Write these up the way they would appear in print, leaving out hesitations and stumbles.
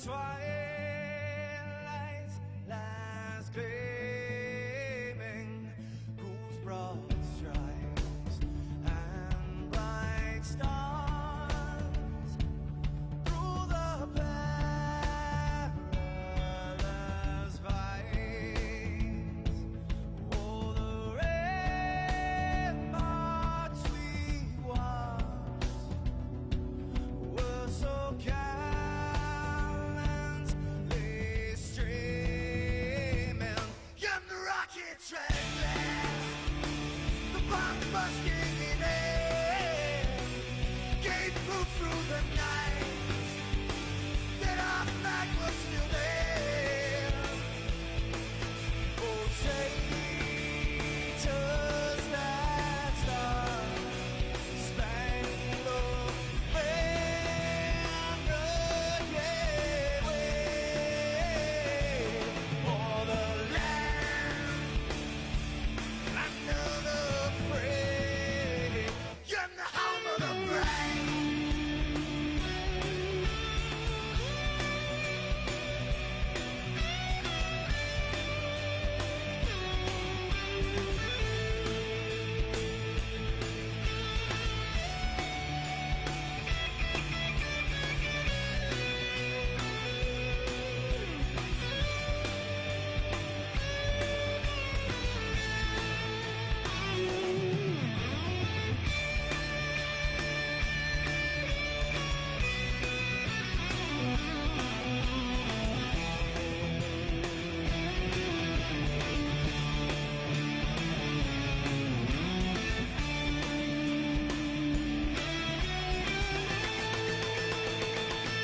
twilight lies gleaming, whose broad stripes and bright stars through the perilous fights. Oh, the ramparts we watched were so gallantly streaming, and the rockets trembling, the bombs bursting in air, gave proof through the night that our flag was still there. Oh, say does that star-spangled banner yet wave o'er the land of the free, and the home of the brave.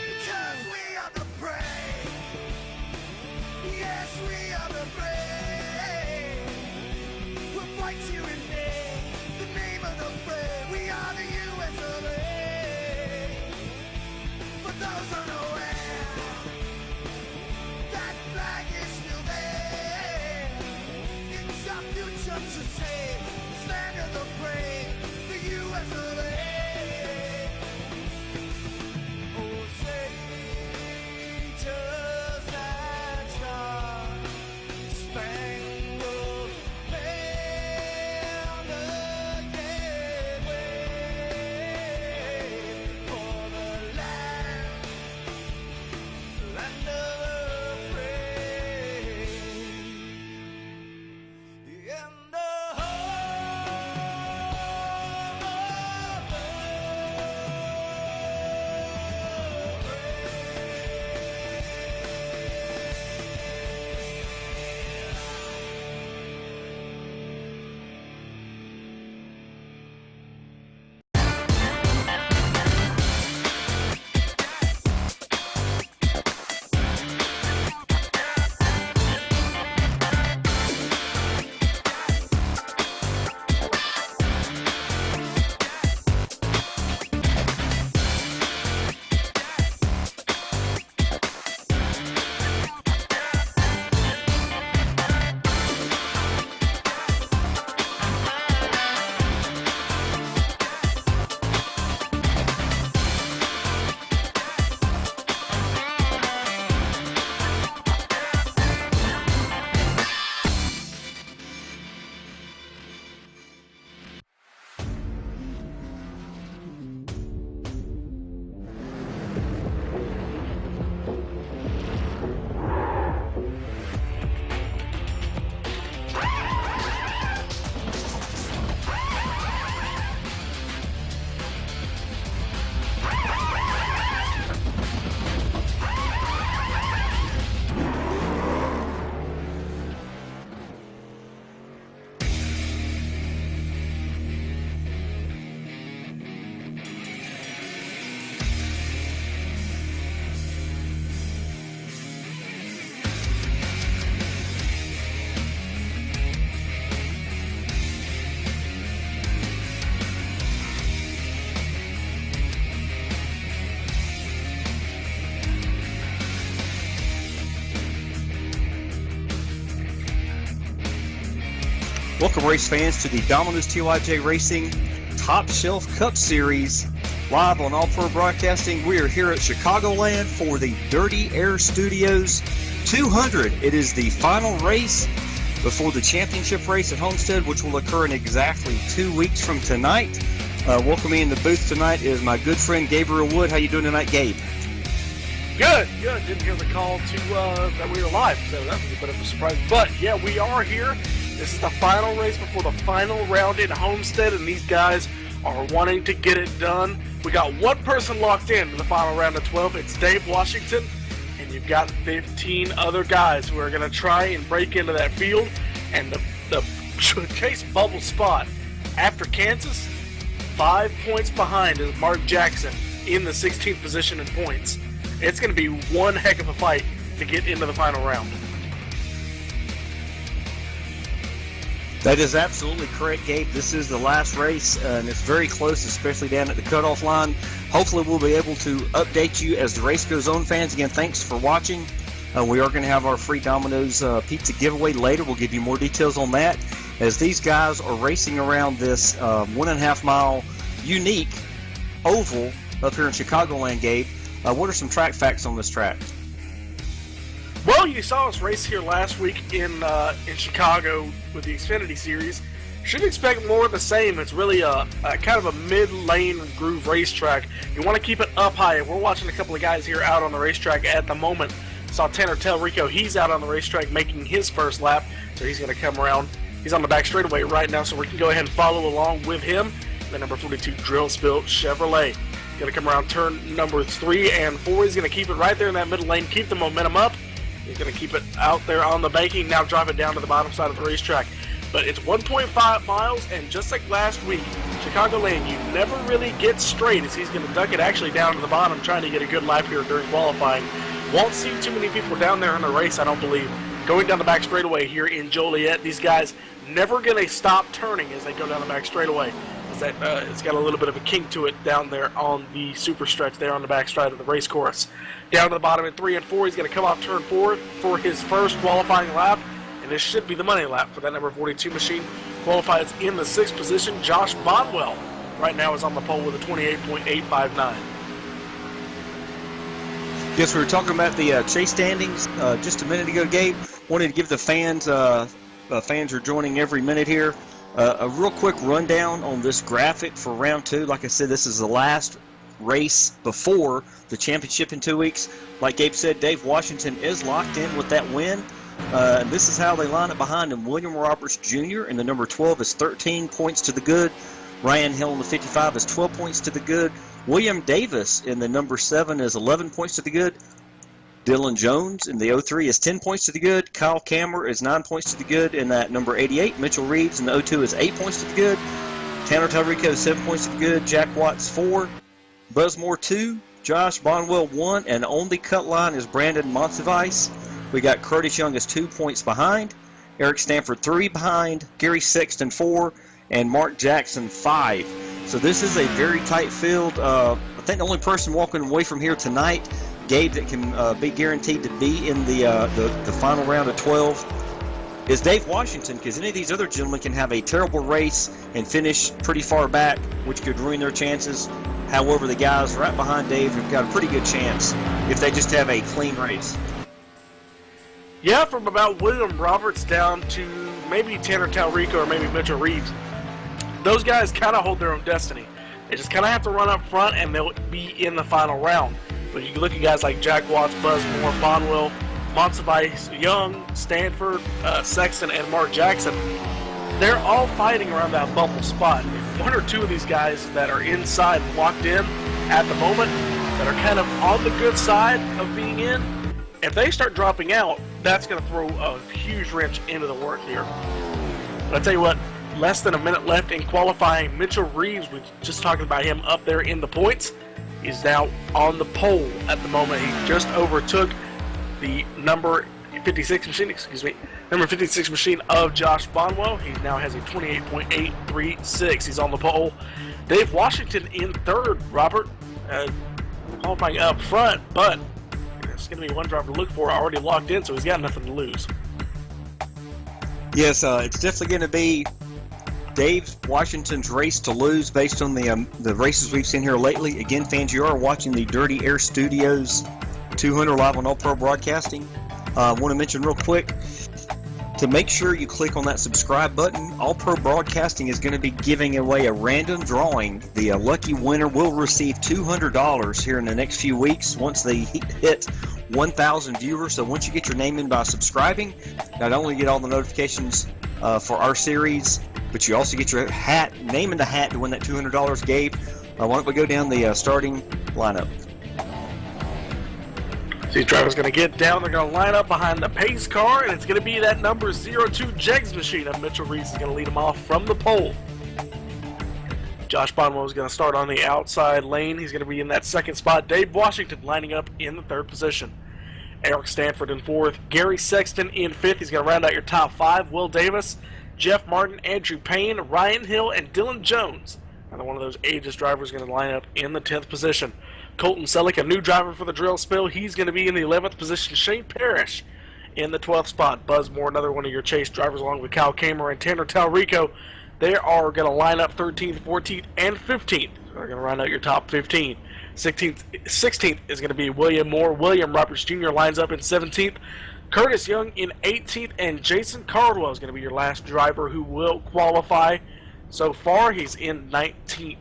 Because we are the brave. Yes, we are the brave. We'll fight you in the name of the brave. We are the US of A. For those unaware, that flag is still there. It's our future to save. This land of the brave, the US of A. Oh, say does that star-spangled banner yet wave o'er the land of the free, and the Welcome, race fans, to the Domino's TYJ Racing Top Shelf Cup Series live on All Pro Broadcasting. We are here at Chicagoland for the Dirty Air Studios 200. It is the final race before the championship race at Homestead, which will occur in exactly 2 weeks from tonight. Welcoming in the booth tonight is my good friend Gabriel Wood. How you doing tonight, Gabe? Good. Didn't hear the call to that we were live, so that was a bit of a surprise. But yeah, we are here. This is the final race before the final round in Homestead, and these guys are wanting to get it done. We got one person locked in the final round of 12. It's Dave Washington, and you've got 15 other guys who are going to try and break into that field. And the chase bubble spot after Kansas, 5 points behind is Mark Jackson in the 16th position in points. It's going to be one heck of a fight to get into the final round. That is absolutely correct, Gabe. This is the last race, and it's very close, especially down at the cutoff line. Hopefully we'll be able to update you as the race goes on, fans. Again, thanks for watching. We are going to have our free Domino's pizza giveaway later. We'll give you more details on that as these guys are racing around this 1.5 mile unique oval up here in Chicagoland, Gabe. What are some track facts on this track? Well, you saw us race here last week in Chicago with the Xfinity Series. Should expect more of the same. It's really a kind of a mid-lane groove racetrack. You want to keep it up high. We're watching a couple of guys here out on the racetrack at the moment. Saw Tanner Telrico. He's out on the racetrack making his first lap, so he's going to come around. He's on the back straightaway right now, so we can go ahead and follow along with him. The number 42 Drill Spill Chevrolet. Going to come around turn number 3 and 4. He's going to keep it right there in that middle lane, keep the momentum up. He's going to keep it out there on the banking, now drive it down to the bottom side of the racetrack. But it's 1.5 miles, and just like last week, Chicagoland, you never really get straight as he's going to duck it actually down to the bottom, trying to get a good lap here during qualifying. Won't see too many people down there in the race, I don't believe. Going down the back straightaway here in Joliet, these guys never going to stop turning as they go down the back straightaway. It's got a little bit of a kink to it down there on the super stretch there on the back stride of the race course. Down to the bottom in 3 and 4, he's going to come off turn 4 for his first qualifying lap, and this should be the money lap for that number 42 machine. Qualifies in the 6th position. Josh Bonwell right now is on the pole with a 28.859. Yes, we were talking about the chase standings just a minute ago, Gabe. Wanted to give the fans, fans are joining every minute here, a real quick rundown on this graphic for round 2. Like I said, this is the last race before the championship in 2 weeks. Like Gabe said, Dave Washington is locked in with that win. And this is how they line up behind him. William Roberts Jr. in the number 12 is 13 points to the good. Ryan Hill in the 55 is 12 points to the good. William Davis in the number 7 is 11 points to the good. Dylan Jones in the 03 is 10 points to the good. Kyle Kammer is 9 points to the good in that number 88. Mitchell Reeves in the 02 is 8 points to the good. Tanner Telrico is 7 points to the good. Jack Watts 4. Buzzmore 2. Josh Bonwell 1. And on the cut line is Brandon Monsivice. We got Curtis Young is 2 points behind. Eric Stanford 3 behind. Gary Sexton 4. And Mark Jackson 5. So this is a very tight field. I think the only person walking away from here tonight, Gabe, that can be guaranteed to be in the final round of 12 is Dave Washington, because any of these other gentlemen can have a terrible race and finish pretty far back, which could ruin their chances. However, the guys right behind Dave have got a pretty good chance if they just have a clean race. Yeah, from about William Roberts down to maybe Tanner Telrico or maybe Mitchell Reeves, those guys kind of hold their own destiny. They just kind of have to run up front, and they'll be in the final round. But you look at guys like Jack Watts, Buzzmore, Bonwell, Monsivice, Young, Stanford, Sexton, and Mark Jackson. They're all fighting around that bubble spot. If 1 or 2 of these guys that are inside locked in at the moment, that are kind of on the good side of being in, if they start dropping out, that's going to throw a huge wrench into the work here. But I'll tell you what, less than a minute left in qualifying. Mitchell Reeves, we were just talking about him up there in the points. He's now on the pole at the moment. He just overtook the number 56 machine of Josh Bonwell. He now has a 28.836. He's on the pole. Dave Washington in 3rd, Robert. Qualifying up front, but there's going to be one driver to look for, already locked in, so he's got nothing to lose. Yes, it's definitely going to be Dave Washington's race to lose based on the races we've seen here lately. Again, fans, you are watching the Dirty Air Studios 200 live on All Pro Broadcasting. I want to mention real quick, to make sure you click on that subscribe button. All Pro Broadcasting is going to be giving away a random drawing. The lucky winner will receive $200 here in the next few weeks once they hit 1,000 viewers. So once you get your name in by subscribing, not only get all the notifications for our series, but you also get your name in the hat to win that $200. Gabe, why don't we go down the starting lineup? These drivers going to get down. They're going to line up behind the pace car, and it's going to be that number 02 Jegs machine. And Mitchell Reeves is going to lead them off from the pole. Josh Bonwell is going to start on the outside lane. He's going to be in that second spot. Dave Washington lining up in the third position. Eric Stanford in fourth. Gary Sexton in fifth. He's going to round out your top five. Will Davis, Jeff Martin, Andrew Payne, Ryan Hill, and Dylan Jones. Another one of those Aegis drivers going to line up in the 10th position. Colton Selleck, a new driver for the drill spill. He's going to be in the 11th position. Shane Parrish in the 12th spot. Buzz Moore, another one of your chase drivers, along with Kyle Kamer and Tanner Talrico. They are going to line up 13th, 14th, and 15th. They're going to round out your top 15. 16th is going to be William Moore. William Roberts Jr. lines up in 17th. Curtis Young in 18th. And Jason Cardwell is going to be your last driver who will qualify. So far, he's in 19th.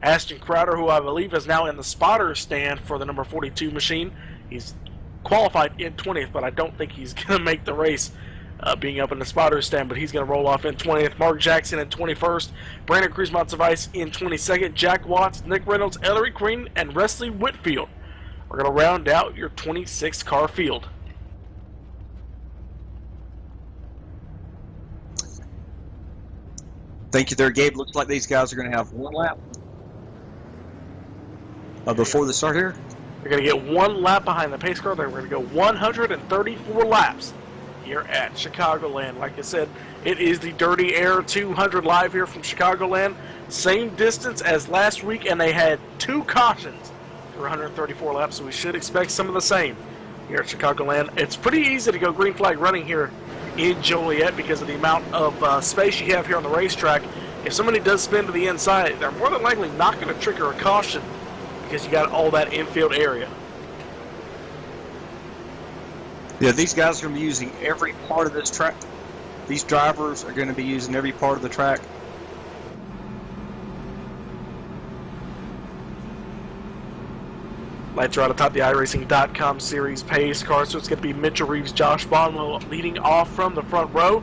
Ashton Crowder, who I believe is now in the spotter stand for the number 42 machine. He's qualified in 20th, but I don't think he's going to make the race being up in the spotter stand, but he's going to roll off in 20th. Mark Jackson in 21st. Brandon Cruz-Montsevice in 22nd. Jack Watts, Nick Reynolds, Ellery Green, and Wesley Whitfield are going to round out your 26-car field. Thank you there, Gabe. Looks like these guys are going to have one lap before the start here. They're going to get one lap behind the pace car. They're going to go 134 laps here at Chicagoland. Like I said, it is the Dirty Air 200 live here from Chicagoland. Same distance as last week, and they had 2 cautions for 134 laps, so we should expect some of the same here at Chicagoland. It's pretty easy to go green flag running here in Joliet because of the amount of space you have here on the racetrack. If somebody does spin to the inside, they're more than likely not going to trigger a caution because you got all that infield area. Yeah, these guys are going to be using every part of this track. These drivers are going to be using every part of the track. Lights are out atop the iRacing.com series pace car, so it's going to be Mitchell Reeves, Josh Bonwell leading off from the front row.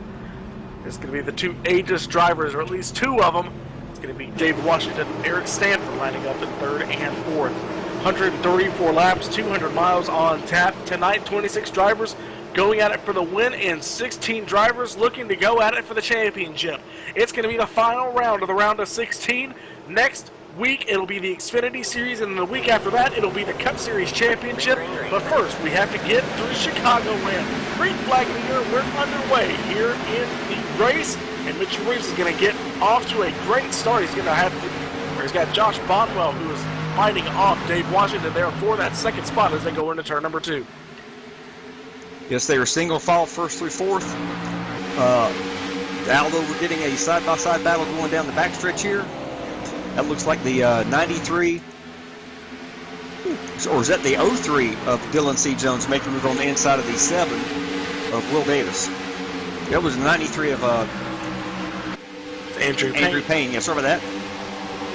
It's going to be the 2 Aegis drivers, or at least 2 of them. It's going to be David Washington and Eric Stanford lining up in 3rd and 4th. 134 laps, 200 miles on tap. Tonight, 26 drivers going at it for the win and 16 drivers looking to go at it for the championship. It's going to be the final round of the round of 16. Next week, it'll be the Xfinity Series, and the week after that, it'll be the Cup Series Championship. But first, we have to get through Chicagoland. Green flag of the year, we're underway here in the race, and Mitchell Reeves is going to get off to a great start. He's got Josh Bonwell, who is fighting off Dave Washington there for that second spot as they go into turn number 2. Yes, they are single file first through fourth. Although we're getting a side-by-side battle going down the backstretch here. That looks like the 93, or is that the 03 of Dylan C. Jones making a move on the inside of the 7 of Will Davis. That was the 93 of Andrew Payne. Yeah, sorry about that.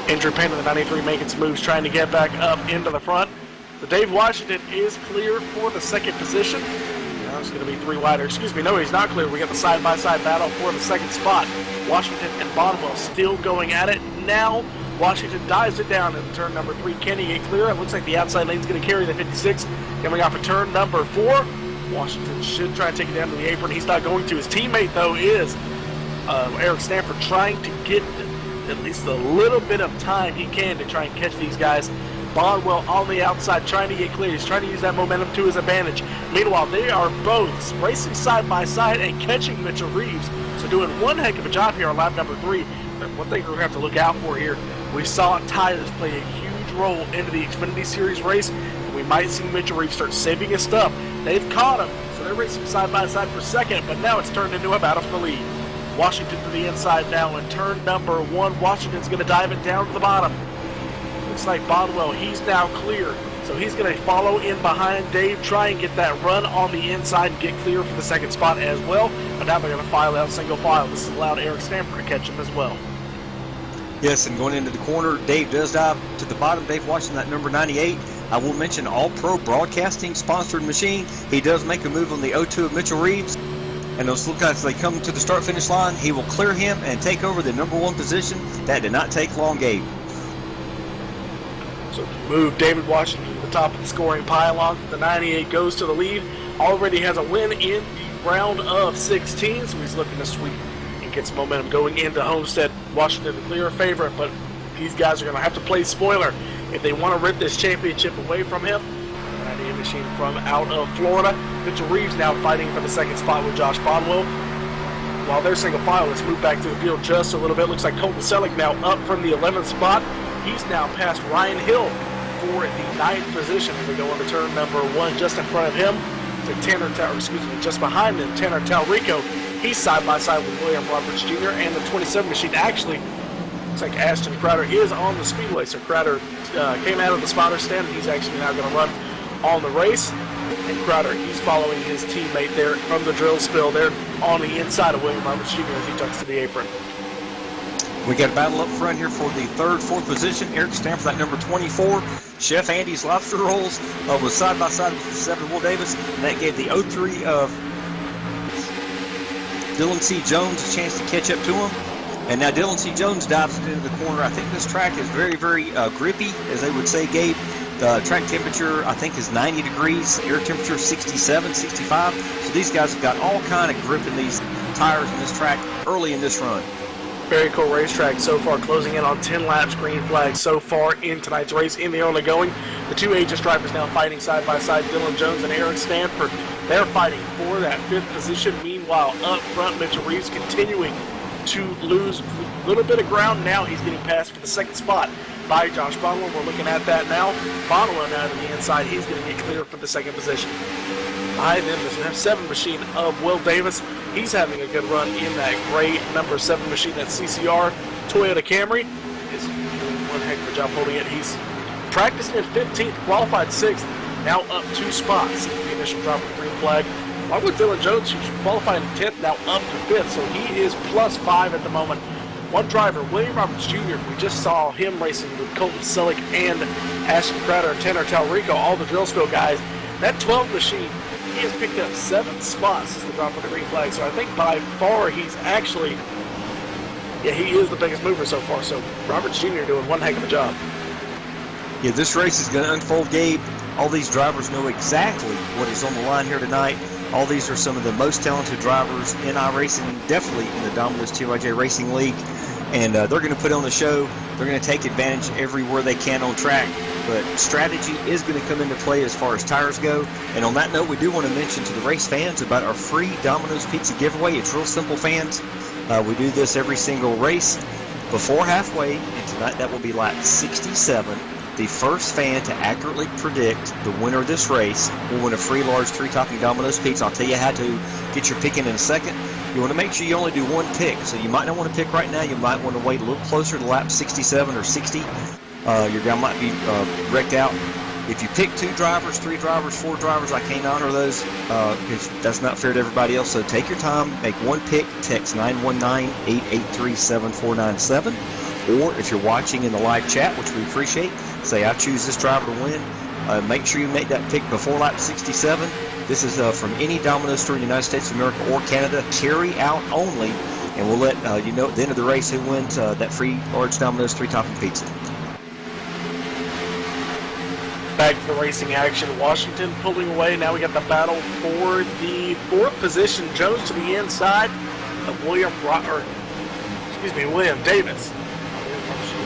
Andrew Payne of the 93 making some moves, trying to get back up into the front. But Dave Washington is clear for the second position. Now it's going to be 3 wider. Excuse me, no, he's not clear. We got the side-by-side battle for the second spot. Washington and Bonwell still going at it. Now Washington dives it down in turn number 3. Can he get clear? It looks like the outside lane's going to carry the 56. Coming off of turn number 4. Washington should try to take it down to the apron. He's not going to. His teammate, though, is Eric Stanford, trying to get at least a little bit of time he can to try and catch these guys. Bonwell on the outside trying to get clear. He's trying to use that momentum to his advantage. Meanwhile, they are both racing side by side and catching Mitchell Reeves. So doing one heck of a job here on lap number 3. But one thing we're going to have to look out for here, we saw tires play a huge role into the Xfinity Series race. And we might see Mitchell Reeves start saving his stuff. They've caught him, so they're racing side by side for second, but now it's turned into a battle for the lead. Washington to the inside now in turn number 1. Washington's going to dive it down to the bottom. Looks like Bodwell, he's now clear. So he's going to follow in behind Dave, try and get that run on the inside and get clear for the second spot as well. But now they're going to file out single file. This has allowed Eric Stanford to catch him as well. Yes, and going into the corner, Dave does dive to the bottom. Dave Washington, that number 98. I will mention All-Pro Broadcasting sponsored machine. He does make a move on the 0-2 of Mitchell Reeves. And those look as they come to the start-finish line, he will clear him and take over the number 1 position. That did not take long, Gabe. So to move David Washington to the top of the scoring pylon, the 98 goes to the lead. Already has a win in the round of 16, so he's looking to sweep and get some momentum going into Homestead. Washington the clear favorite, but these guys are going to have to play spoiler if they want to rip this championship away from him. 98 machine from out of Florida. Mitchell Reeves now fighting for the second spot with Josh Bonwell. While they're single file, let's move back to the field just a little bit. Looks like Colton Selleck now up from the 11th spot. He's now past Ryan Hill for the 9th position as we go into turn number 1. Just in front of him, just behind him, Tanner Talrico. He's side by side with William Roberts Jr. and the 27 machine. Actually, looks like Ashton Crowder is on the speedway. So Crowder came out of the spotter stand, and he's actually now going to run on the race. And Crowder, he's following his teammate there from the drill spill there on the inside of William Roberts Jr. as he tucks to the apron. We got a battle up front here for the 3rd, 4th position. Eric Stanford, that number 24. Chef Andy's Lobster Rolls was side by side with the 7 Will Davis, and that gave the 0-3 of Dylan C. Jones a chance to catch up to him. And now Dylan C. Jones dives into the corner. I think this track is very, very grippy, as they would say, Gabe. The track temperature, I think, is 90 degrees. Air temperature, 67, 65. So these guys have got all kind of grip in these tires in this track early in this run. Very cool racetrack so far, closing in on 10 laps, green flag so far in tonight's race in the early going. The 2 Aegis drivers now fighting side by side, Dylan Jones and Eric Stanford. They're fighting for that 5th position. Meanwhile, up front, Mitchell Reeves continuing to lose a little bit of ground. Now he's getting passed for the 2nd spot by Josh Bonwell. We're looking at that now. Bonwell now to the inside. He's going to get clear for the 2nd position. Behind him, the 7 machine of Will Davis. He's having a good run in that gray number 7 machine, that CCR Toyota Camry. He's doing one heck of a job holding it. He's practicing at 15th, qualified 6th, now up 2 spots since the initial drop of the green flag. Along with Dylan Jones, who's qualified in 10th, now up to 5th, so he is +5 at the moment. One driver, William Roberts Jr., we just saw him racing with Colton Selleck and Ashton Crowder and Tanner Talrico, all the drill spill guys. That 12 machine, he has picked up 7 spots since the drop of the green flag, so I think by far he's actually, he is the biggest mover so far. So Roberts Jr. doing one heck of a job. Yeah, this race is going to unfold, Gabe. All these drivers know exactly what is on the line here tonight. All these are some of the most talented drivers in iRacing, definitely in the Domino's TYJ Racing League. And they're going to put on the show. They're going to take advantage everywhere they can on track. But strategy is going to come into play as far as tires go. And on that note, we do want to mention to the race fans about our free Domino's Pizza giveaway. It's real simple, fans. We do this every single race before halfway. And tonight that will be lap 67. The first fan to accurately predict the winner of this race will win a free large 3-topping Domino's Pizza. I'll tell you how to get your pick in a second. You want to make sure you only do one pick. So you might not want to pick right now. You might want to wait a little closer to lap 67 or 60. Your guy might be wrecked out. If you pick 2 drivers, 3 drivers, 4 drivers, I can't honor those because that's not fair to everybody else. So take your time, make one pick, text 919-883-7497. Or if you're watching in the live chat, which we appreciate, say I choose this driver to win. Make sure you make that pick before lap 67. This is from any Domino's store in the United States of America or Canada, carry out only, and we'll let you know at the end of the race who wins that free large Domino's 3-topping pizza. Back to the racing action. Washington pulling away. Now we got the battle for the 4th position. Jones to the inside of William Davis.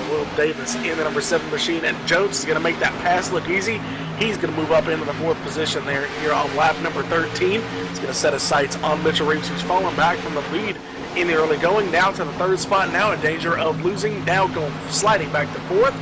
Will Davis in the number 7 machine, and Jones is going to make that pass look easy. He's going to move up into the 4th position there here on lap number 13. He's going to set his sights on Mitchell Reeves, who's fallen back from the lead in the early going. Now to the 3rd spot, now in danger of losing. Now going sliding back to 4th.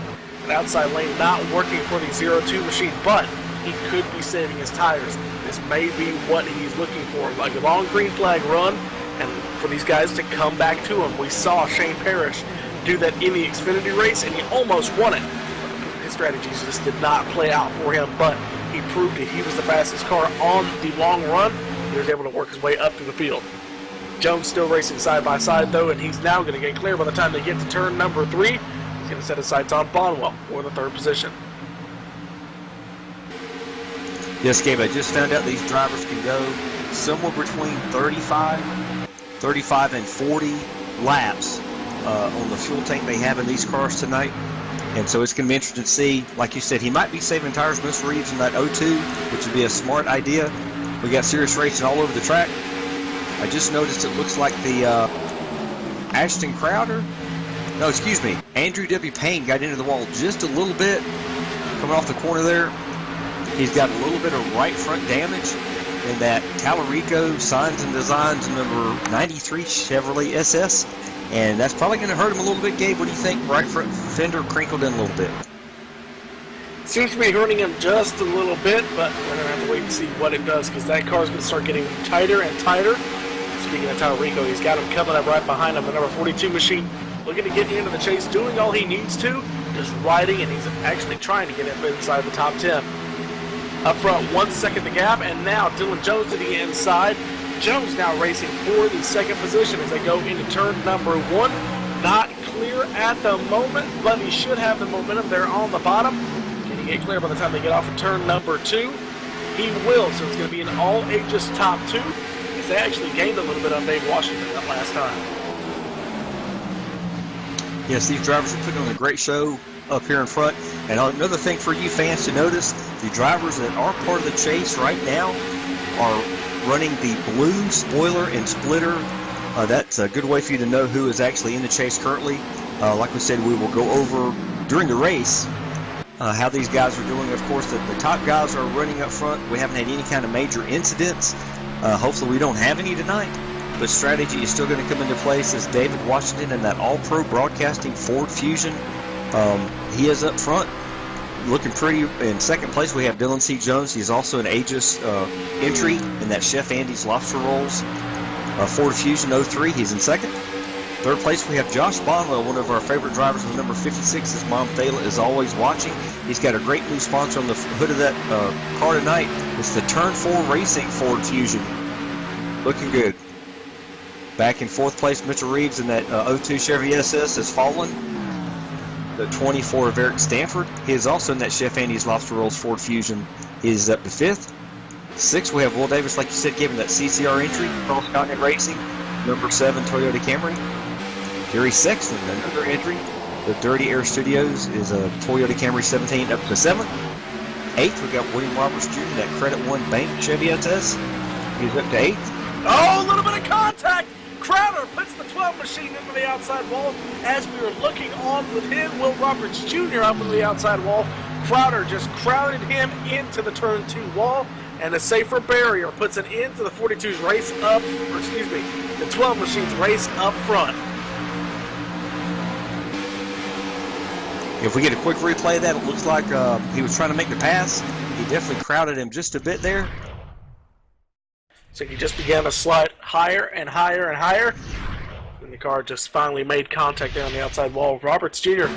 An outside lane not working for the 0-2 machine, but he could be saving his tires. This may be what he's looking for, like a long green flag run and for these guys to come back to him. We saw Shane Parrish do that in the Xfinity race, and he almost won it. His strategies just did not play out for him, but he proved that he was the fastest car on the long run. He was able to work his way up to the field. Jones still racing side by side, though, and he's now going to get clear by the time they get to turn number 3. He's going to set his sights on Bonwell for the 3rd position. Yes, Gabe, I just found out these drivers can go somewhere between 35 and 40 laps on the fuel tank they have in these cars tonight. And so it's going to be interesting to see. Like you said, he might be saving tires, Mr. Reeves, in that 02, which would be a smart idea. We got serious racing all over the track. I just noticed it looks like the Ashton Crowder. No, excuse me. Andrew W. Payne got into the wall just a little bit coming off the corner there. He's got a little bit of right front damage in that Talarico Signs and Designs number 93 Chevrolet SS. And that's probably going to hurt him a little bit, Gabe. What do you think? Right front fender crinkled in a little bit. Seems to be hurting him just a little bit, but we're going to have to wait and see what it does, because that car's going to start getting tighter and tighter. Speaking of Talarico, he's got him coming up right behind him, the number 42 machine, looking to get into the chase, doing all he needs to, just riding, and he's actually trying to get up inside the top 10. Up front, 1 second the gap, and now Dylan Jones to the inside. Jones now racing for the 2nd position as they go into turn number 1. Not clear at the moment, but he should have the momentum there on the bottom. Can he get clear by the time they get off of turn number 2? He will, so it's going to be an all-ages top 2. As they actually gained a little bit on Dave Washington that last time. Yes, these drivers are putting on a great show up here in front. And another thing for you fans to notice, the drivers that are part of the chase right now are running the blue spoiler and splitter. That's a good way for you to know who is actually in the chase currently. Like we said, we will go over during the race how these guys are doing. Of course, the top guys are running up front. We haven't had any kind of major incidents. Hopefully we don't have any tonight. But strategy is still going to come into place as David Washington and that all-pro broadcasting Ford Fusion. He is up front, looking pretty. In 2nd place, we have Dylan C. Jones. He's also an Aegis entry in that Chef Andy's Lobster Rolls Ford Fusion 03. He's in 2nd. 3rd place, we have Josh Bonwell, one of our favorite drivers with number 56. His mom, Thayla, is always watching. He's got a great new sponsor on the hood of that car tonight. It's the Turn 4 Racing Ford Fusion. Looking good. Back in 4th place, Mr. Reeves in that 02 Chevy SS has fallen. The 24 of Eric Stanford. He is also in that Chef Andy's Lobster Rolls Ford Fusion. He is up to 5th. 6th, we have Will Davis, like you said, given that CCR entry, Cross Continent Racing, number 7 Toyota Camry. Gary Sexton, another entry. The Dirty Air Studios is a Toyota Camry 17 up to 7th. 8th, we got William Roberts Jr., that Credit One Bank Chevy SS. He's up to 8th. Oh, a little bit of contact! Crowder puts the 12 machine into the outside wall. As we were looking on with him, Will Roberts Jr. up into the outside wall. Crowder just crowded him into the turn 2 wall, and a safer barrier puts an end to the 42's race up, or excuse me, the 12 machine's race up front. If we get a quick replay of that, it looks like he was trying to make the pass. He definitely crowded him just a bit there. So he just began to slide higher and higher and higher. And the car just finally made contact there on the outside wall. Roberts Jr.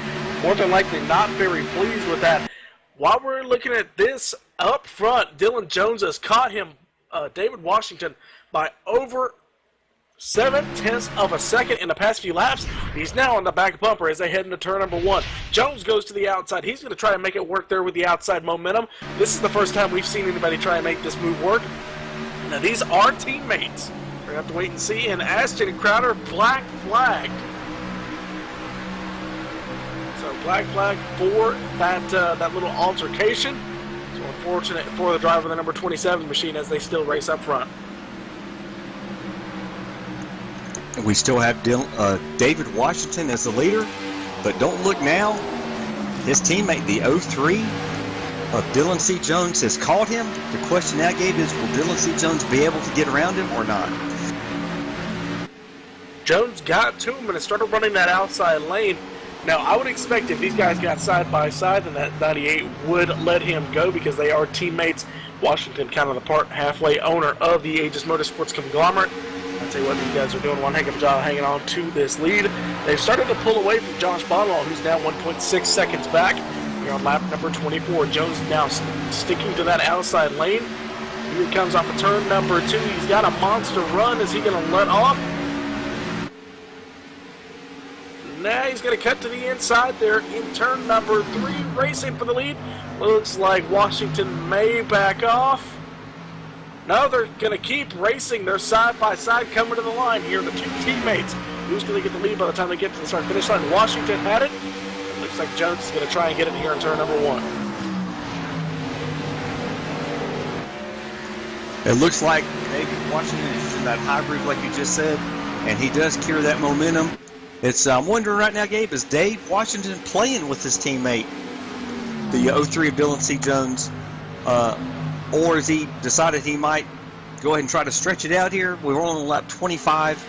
more than likely not very pleased with that. While we're looking at this up front, Dylan Jones has caught him, David Washington, by over 0.7 of a second in the past few laps. He's now on the back bumper as they head into turn number 1. Jones goes to the outside. He's going to try and make it work there with the outside momentum. This is the first time we've seen anybody try and make this move work. Now, these are teammates. We're going to have to wait and see. And Ashton Crowder black flagged. So black flag for that little altercation. So unfortunate for the driver of the number 27 machine as they still race up front. We still have David Washington as the leader, but don't look now. His teammate, the 03 of Dylan C. Jones, has caught him. The question now, Gabe, is will Dylan C. Jones be able to get around him or not? Jones got to him and started running that outside lane. Now, I would expect if these guys got side by side, then that 98 would let him go because they are teammates. Washington, kind of the part halfway owner of the Aegis Motorsports conglomerate. tell you what, these guys are doing one heck of a job hanging on to this lead. They've started to pull away from Josh Bonwell, who's now 1.6 seconds back. Here on lap number 24, Jones now sticking to that outside lane. Here he comes off of turn number 2. He's got a monster run. Is he going to let off? Now he's going to cut to the inside there in turn number 3, racing for the lead. Looks like Washington may back off. No, they're going to keep racing. They're side by side coming to the line here. The two teammates. Who's going to get the lead by the time they get to the start-finish line? Washington had it. It looks like Jones is going to try and get it here in turn number 1. It looks like David Washington is in that hybrid, like you just said, and he does carry that momentum. I'm wondering right now, Gabe, is Dave Washington playing with his teammate, the 03 of Dylan C. Jones, or has he decided he might go ahead and try to stretch it out here? We're on lap 25.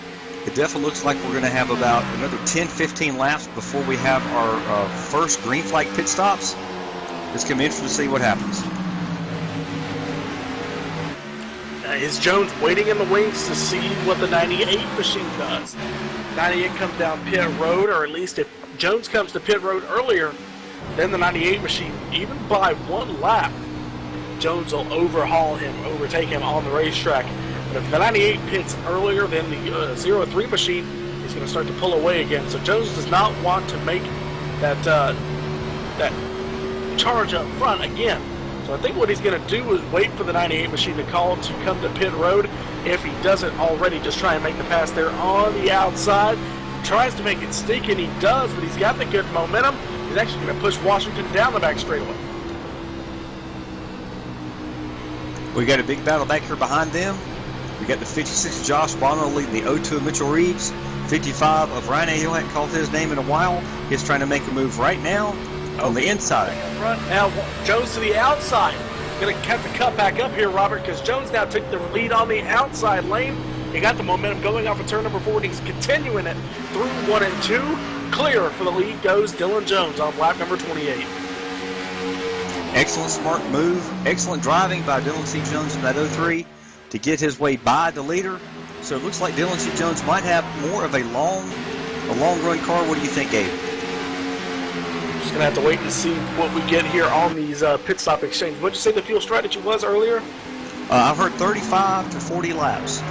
It definitely looks like we're going to have about another 10-15 laps before we have our first green flag pit stops. It's going to be interesting to see what happens. Is Jones waiting in the wings to see what the 98 machine does? 98 comes down pit road, or at least if Jones comes to pit road earlier than the 98 machine, even by 1 lap, Jones will overhaul him, overtake him on the racetrack. But if the 98 pits earlier than the 03 machine, he's going to start to pull away again. So Jones does not want to make that charge up front again. So I think what he's going to do is wait for the 98 machine to call to come to pit road. If he doesn't already, just try and make the pass there on the outside. Tries to make it stick, and he does, but he's got the good momentum. He's actually going to push Washington down the back straightaway. We got a big battle back here behind them. We got the 56 Josh Bono leading the 02 of Mitchell Reeves. 55 of Ryan Hill, hadn't called his name in a while. He's trying to make a move right now on the inside. Now Jones to the outside. Going to cut the cut back up here, Robert, because Jones now took the lead on the outside lane. He got the momentum going off of turn number 4, and he's continuing it through 1 and 2. Clear for the lead goes Dylan Jones on lap number 28. Excellent smart move. Excellent driving by Dylan C. Jones in that 03 to get his way by the leader. So it looks like Dylan C. Jones might have more of a long run car. What do you think, Gabe? Just going to have to wait and see what we get here on these pit stop exchanges. What did you say the fuel strategy was earlier? I've heard 35 to 40 laps.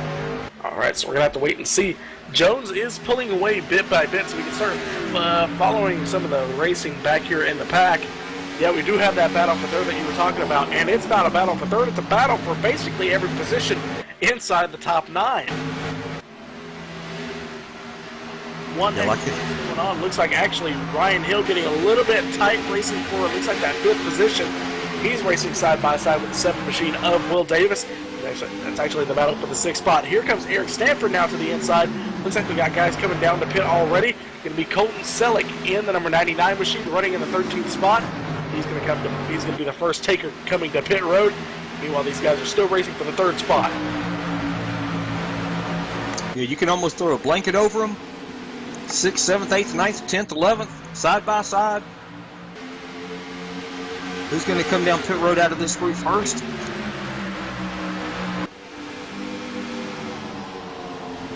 All right, so we're going to have to wait and see. Jones is pulling away bit by bit, so we can start following some of the racing back here in the pack. Yeah, we do have that battle for third that you were talking about, and it's not a battle for third, it's a battle for basically every position inside the top 9. One yeah, like going on. Looks like actually Ryan Hill getting a little bit tight racing for, it looks like that 5th position. He's racing side by side with the 7th machine of Will Davis. That's actually the battle for the 6th spot. Here comes Eric Stanford now to the inside. Looks like we got guys coming down the pit already. Going to be Colton Selleck in the number 99 machine running in the 13th spot. He's going to be the first taker coming to pit road. Meanwhile, these guys are still racing for the 3rd spot. Yeah, you can almost throw a blanket over them. 6th, 7th, 8th, 9th, 10th, 11th, side by side. Who's going to come down pit road out of this group first?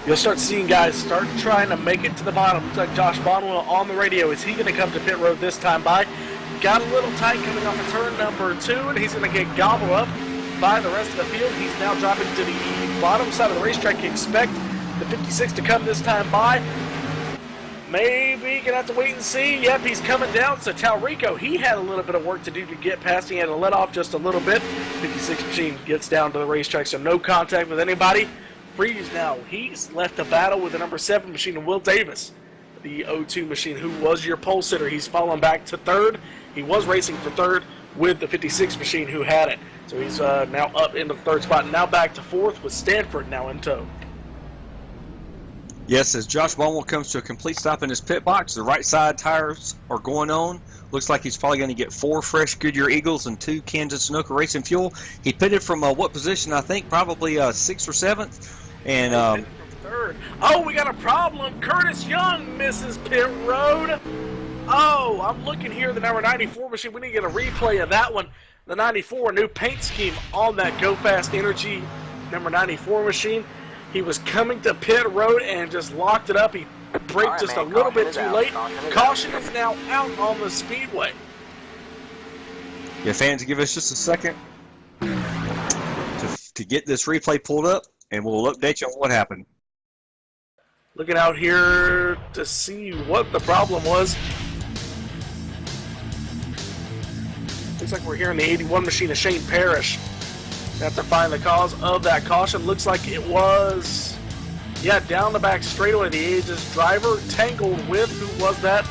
You'll start seeing guys start trying to make it to the bottom. Looks like Josh Bonwell on the radio. Is he going to come to pit road this time by? Got a little tight coming off of turn number 2, and he's going to get gobbled up by the rest of the field. He's now dropping to the bottom side of the racetrack. You expect the 56 to come this time by. Maybe gonna have to wait and see. Yep, he's coming down. So Talrico, he had a little bit of work to do to get past. He had to let off just a little bit. 56 machine gets down to the racetrack, so no contact with anybody. Breeze now, he's left a battle with the number 7 machine, Will Davis, the 02 machine, who was your pole sitter. He's fallen back to 3rd. He was racing for 3rd with the 56 machine who had it. So he's now up into the 3rd spot. Now back to 4th with Stanford now in tow. Yes, as Josh Bonwell comes to a complete stop in his pit box, the right side tires are going on. Looks like he's probably going to get 4 fresh Goodyear Eagles and 2 Kansas Sunoco Racing Fuel. He pitted from what position? I think probably 6th or 7th. And from 3rd. Oh, we got a problem. Curtis Young misses pit road. Oh, I'm looking here, the number 94 machine. We need to get a replay of that one. The 94, new paint scheme on that Go Fast Energy number 94 machine. He was coming to pit road and just locked it up. He braked just a little bit too late. Caution is now out on the speedway. Yeah, fans, give us just a second to get this replay pulled up, and we'll update you on what happened. Looking out here to see what the problem was. Looks like we're hearing the 81 machine of Shane Parrish. Have to find the cause of that caution. Looks like it was, down the back straightaway. The Aegis driver tangled with, who was that?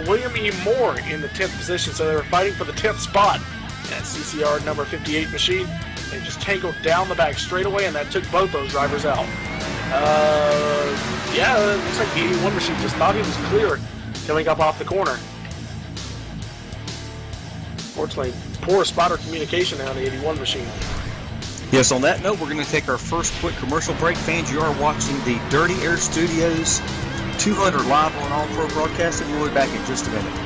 William E. Moore in the 10th position. So they were fighting for the 10th spot at CCR number 58 machine. They just tangled down the back straightaway, and that took both those drivers out. It looks like the 81 machine just thought he was clear coming up off the corner. Fortunately, poor spotter communication on the 81 machine. Yes, on that note, we're going to take our first quick commercial break. Fans, you are watching the Dirty Air Studios 200 live on All Pro Broadcasting. We'll be back in just a minute.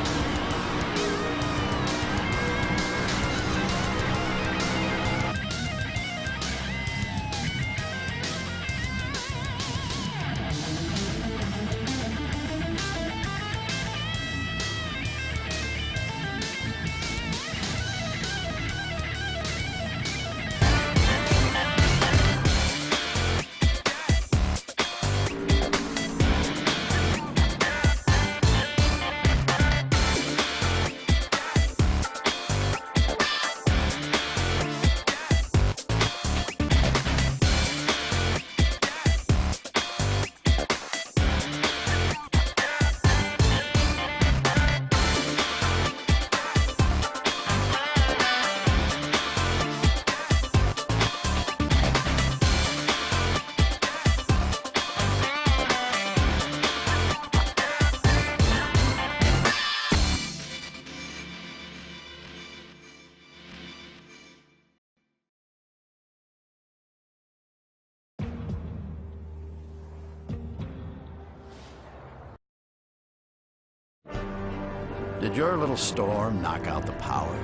Did your little storm knock out the power?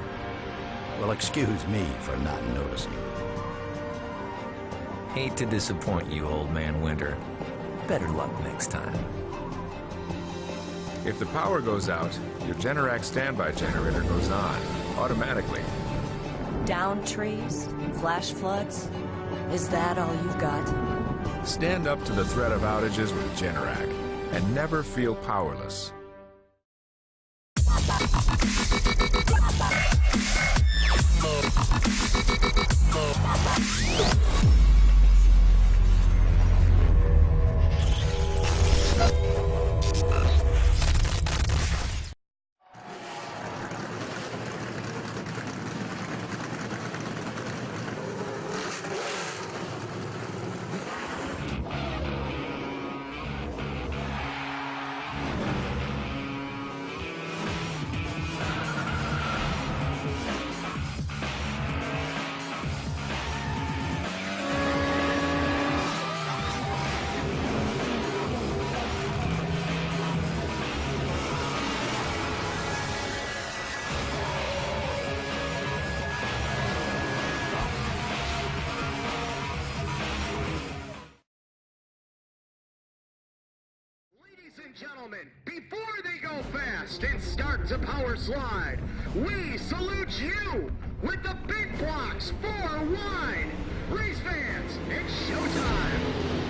Well, excuse me for not noticing. Hate to disappoint you, old man Winter. Better luck next time. If the power goes out, your Generac standby generator goes on, automatically. Down trees? Flash floods? Is that all you've got? Stand up to the threat of outages with Generac, and never feel powerless. Gentlemen, before they go fast and start to power slide, we salute you with the big blocks 4 wide. Race fans, it's showtime.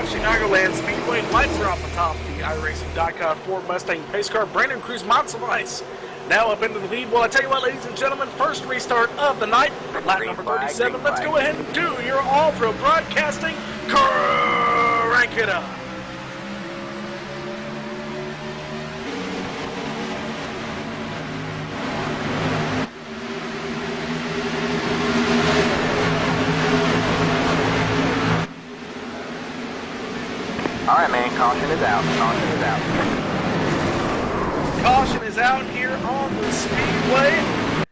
5, Chicagoland Speedway. Lights are off the top of the iRacing.com Ford Mustang pace car. Brandon Cruz Monsivice now up into the lead. Well, I tell you what, ladies and gentlemen, first restart of the night, lap number 37. Let's go ahead and do your all-pro broadcasting. Crank it up. All right, man, caution is out. Caution is out. Caution is out here on the speedway.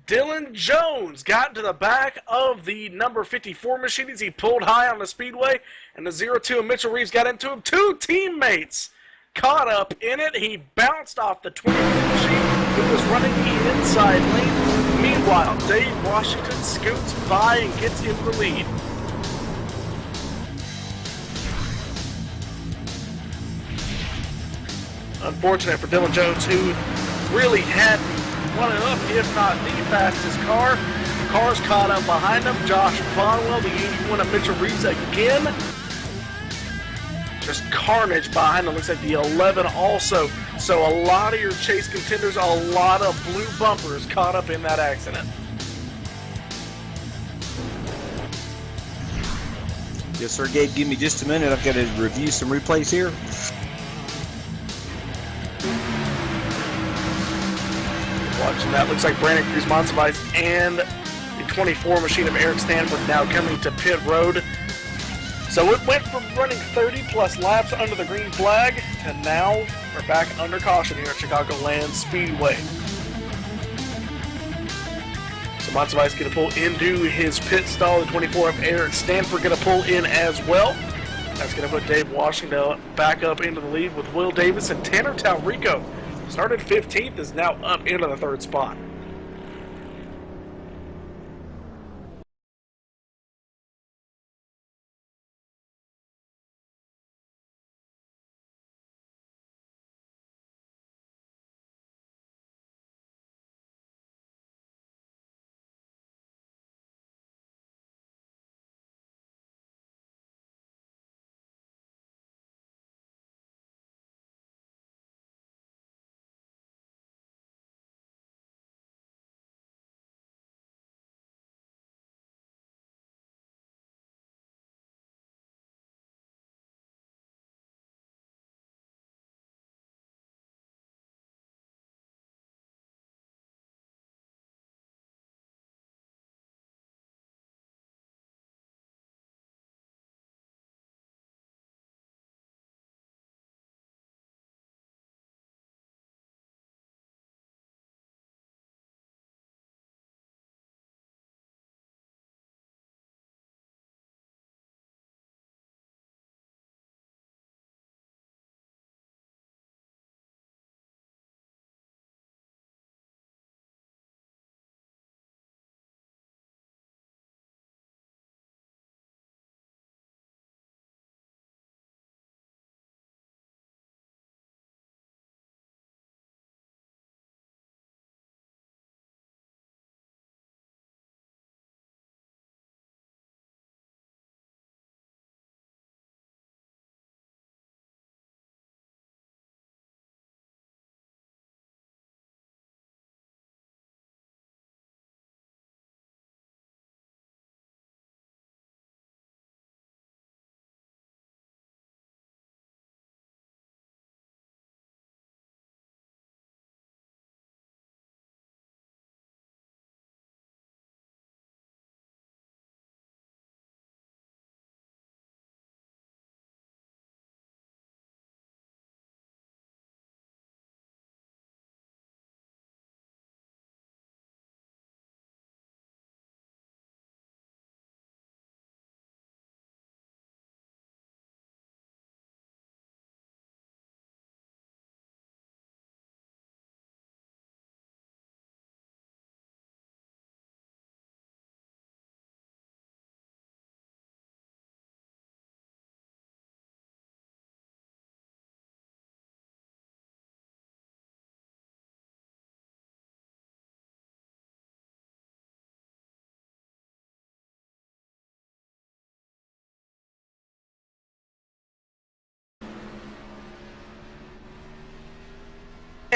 Dylan Jones got into the back of the number 54 machine as he pulled high on the speedway, and the 02 and Mitchell Reeves got into him. Two teammates caught up in it. He bounced off the 24 machine who was running the inside lane. Meanwhile, Dave Washington scoots by and gets in the lead. Unfortunate for Dylan Jones, who really had one of, if not the fastest car. The car's caught up behind him. Josh Bonwell, the 81 of Mitchell Reeves again. Just carnage behind him. Looks like the 11 also. So a lot of your chase contenders, a lot of blue bumpers caught up in that accident. Yes, sir, Gabe. Give me just a minute. I've got to review some replays here. Watching that, looks like Brandon Cruz Monsivice and the 24 machine of Eric Stanford now coming to pit road. So it went from running 30 plus laps under the green flag to now we're back under caution here at Chicagoland Speedway. So Monsivice going to pull into his pit stall. The 24 of Eric Stanford going to pull in as well. That's going to put Dave Washington back up into the lead with Will Davis, and Tanner Talrico, started 15th, is now up into the third spot.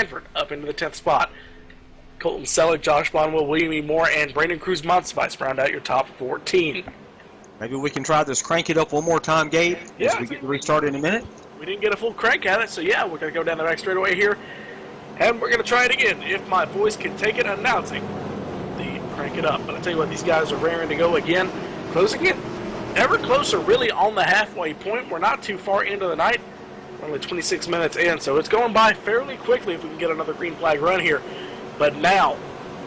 Stanford up into the 10th spot. Colton Selleck, Josh Bonwell, William E. Moore, and Brandon Cruz Monsivice round out your top 14. Maybe we can try this crank it up one more time, Gabe, Yeah, as we get to restart in a minute. We didn't get a full crank at it, so yeah, we're going to go down the back straightaway here. And we're going to try it again, if my voice can take it, announcing the crank it up. But I'll tell you what, these guys are raring to go again. Closing in ever closer, really, on the halfway point. We're not too far into the night. We're only 26 minutes in, so it's going by fairly quickly if we can get another green flag run here. But now,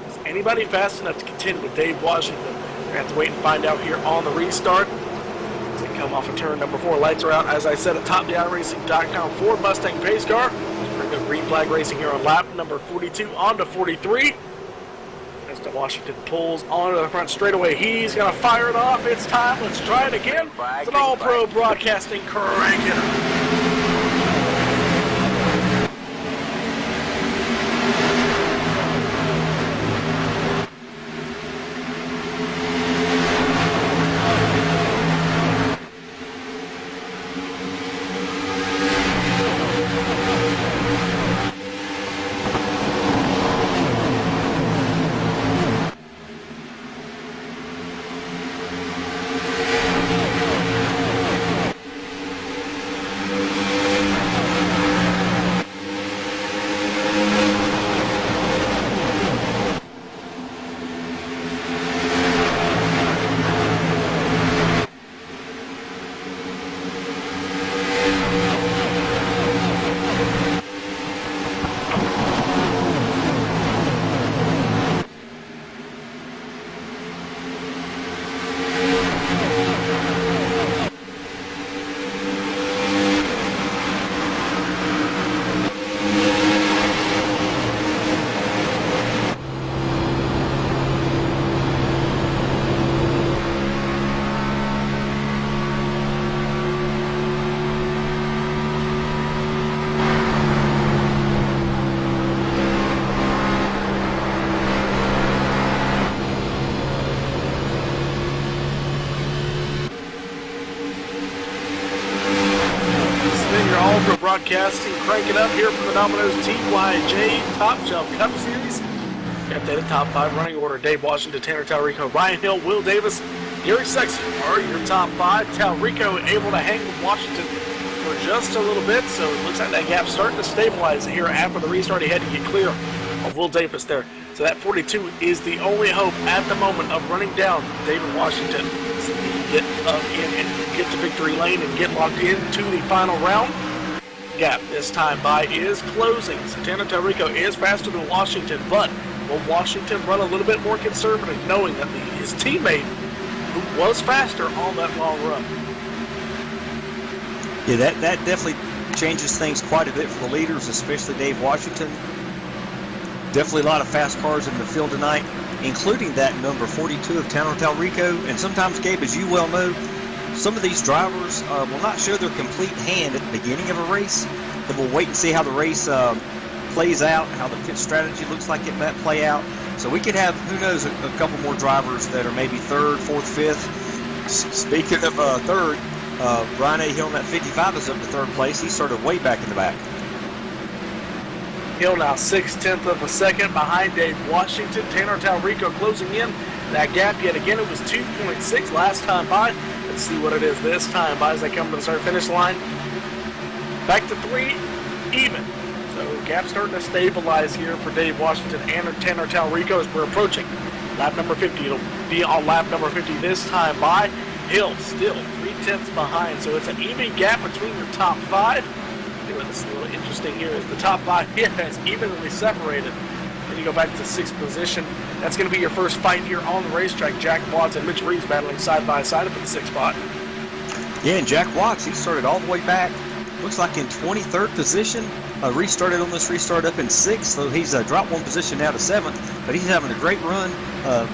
is anybody fast enough to contend with Dave Washington? We're going to have to wait and find out here on the restart. As they come off of turn number 4, lights are out, as I said, atop the iRacing.com Ford Mustang pace car. Pretty good green flag racing here on lap number 42 on to 43. As the Washington pulls onto the front straightaway, he's going to fire it off. It's time. Let's try it again. It's an all-pro broadcasting crank it up. Broadcasting, crank it up here from the Domino's TYJ Top Shelf Cup Series. The updated top 5 running order: Dave Washington, Tanner Talrico, Ryan Hill, Will Davis, Gary Sexton are your top 5. Talrico able to hang with Washington for just a little bit, so it looks like that gap's starting to stabilize here after the restart. He had to get clear of Will Davis there. So that 42 is the only hope at the moment of running down David Washington. So he can get up in and get to victory lane and get locked into the final round. Gap this time by is closing. Santana Talrico is faster than Washington, but will Washington run a little bit more conservative, knowing that his teammate, who was faster on that long run? Yeah, that definitely changes things quite a bit for the leaders, especially Dave Washington. Definitely a lot of fast cars in the field tonight, including that number 42 of Tanner Talrico. And sometimes, Gabe, as you well know, some of these drivers will not show their complete hand at the beginning of a race, but we'll wait and see how the race plays out, how the pit strategy looks like it might play out. So we could have, who knows, a couple more drivers that are maybe 3rd, 4th, 5th. Speaking of 3rd, Brian A. Hill in that 55 is up to 3rd place. He started way back in the back. Hill now 6/10 of a second behind Dave Washington. Tanner Talrico closing in that gap yet again. It was 2.6 last time by. Let's see what it is this time by as they come to the start-finish line. Back to 3, even. So gap starting to stabilize here for Dave Washington and Tanner Talrico as we're approaching lap number 50. It'll be on lap number 50 this time by. Hill still 3/10 behind, so it's an even gap between your top 5. This is a little interesting here is the top 5 here is evenly separated. Then you go back to 6th position. That's going to be your first fight here on the racetrack. Jack Watts and Mitch Reeves battling side by side up in the 6th spot. Yeah, and Jack Watts, he started all the way back. Looks like in 23rd position. Restarted on this restart up in 6th, so he's dropped 1 position now to 7th. But he's having a great run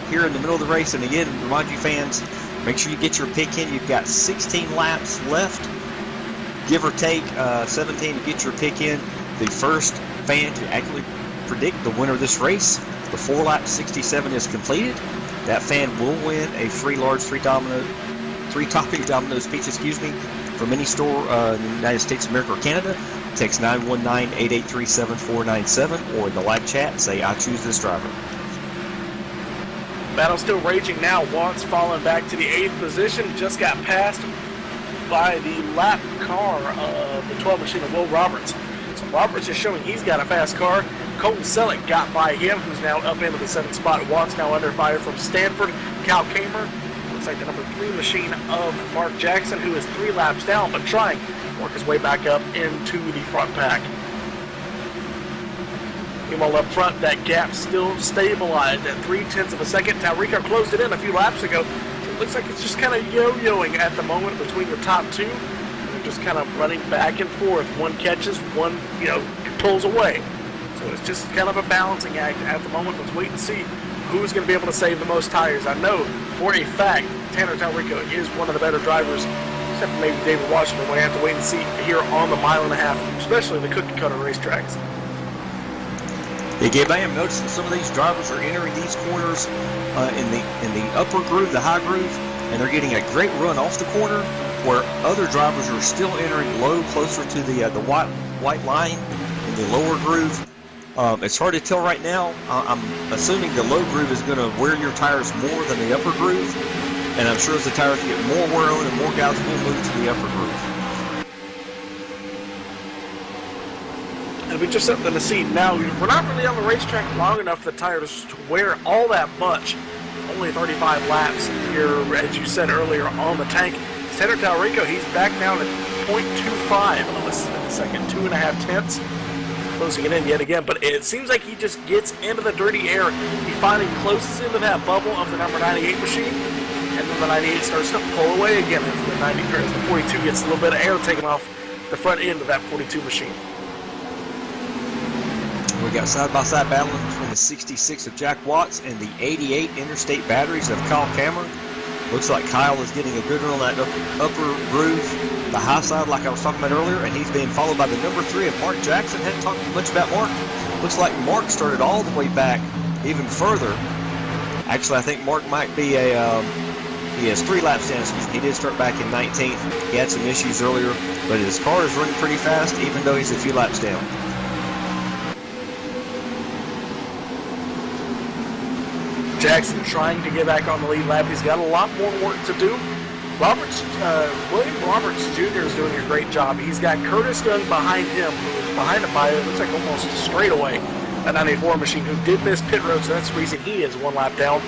here in the middle of the race. And again, remind you fans, make sure you get your pick in. You've got 16 laps left, give or take 17 to get your pick in. The first fan to actually predict the winner of this race before lap 67 is completed, that fan will win a free large 3-topping Domino's pizza, from any store in the United States of America or Canada, text 919-883-7497 or in the live chat, say, I choose this driver. Battle still raging now. Watts falling back to the 8th position. Just got passed by the lap car of the 12 machine of Will Roberts. So Roberts is showing he's got a fast car. Colton Selleck got by him, who's now up into the 7th spot. Watts now under fire from Stanford. Cal Kamer, looks like the number 3 machine of Mark Jackson, who is 3 laps down, but trying to work his way back up into the front pack. Meanwhile, up front, that gap still stabilized at 0.3 of a second. Talrico closed it in a few laps ago. So it looks like it's just kind of yo-yoing at the moment between the top 2. And they're just kind of running back and forth. One catches, one, pulls away. So it's just kind of a balancing act at the moment. Let's wait and see who's going to be able to save the most tires. I know for a fact Tanner Talrico is one of the better drivers, except for maybe David Washington. We have to wait and see here on the 1.5 miles, especially the cookie cutter racetracks. Yeah, Gabe, I am noticing some of these drivers are entering these corners in the upper groove, the high groove, and they're getting a great run off the corner, where other drivers are still entering low, closer to the white line in the lower groove. It's hard to tell right now. I'm assuming the low groove is going to wear your tires more than the upper groove, and I'm sure as the tires get more wear on and more guys will move to the upper groove. It'll be just something to see. Now, we're not really on the racetrack long enough for the tires to wear all that much. Only 35 laps here, as you said earlier, on the tank. Tanner Talrico, he's back down at 0.25 of a second, 2.5 tenths. Closing it in yet again, but it seems like he just gets into the dirty air. He finally closes into that bubble of the number 98 machine, and then the 98 starts to pull away again as the 42 gets a little bit of air taken off the front end of that 42 machine. We got side-by-side battling between the 66 of Jack Watts and the 88 Interstate Batteries of Kyle Cameron. Looks like Kyle is getting a good run on that upper groove, the high side like I was talking about earlier, and he's being followed by the number 3 of Mark Jackson. Hadn't talked much about Mark. Looks like Mark started all the way back even further. Actually, I think Mark might be he has 3 laps down. He did start back in 19th. He had some issues earlier, but his car is running pretty fast even though he's a few laps down. Jackson trying to get back on the lead lap. He's got a lot more work to do. William Roberts Jr. is doing a great job. He's got Curtis Gunn behind him, who's behind him by, it looks like almost straight away, a 94 machine who did miss pit road, so that's the reason he is 1 lap down.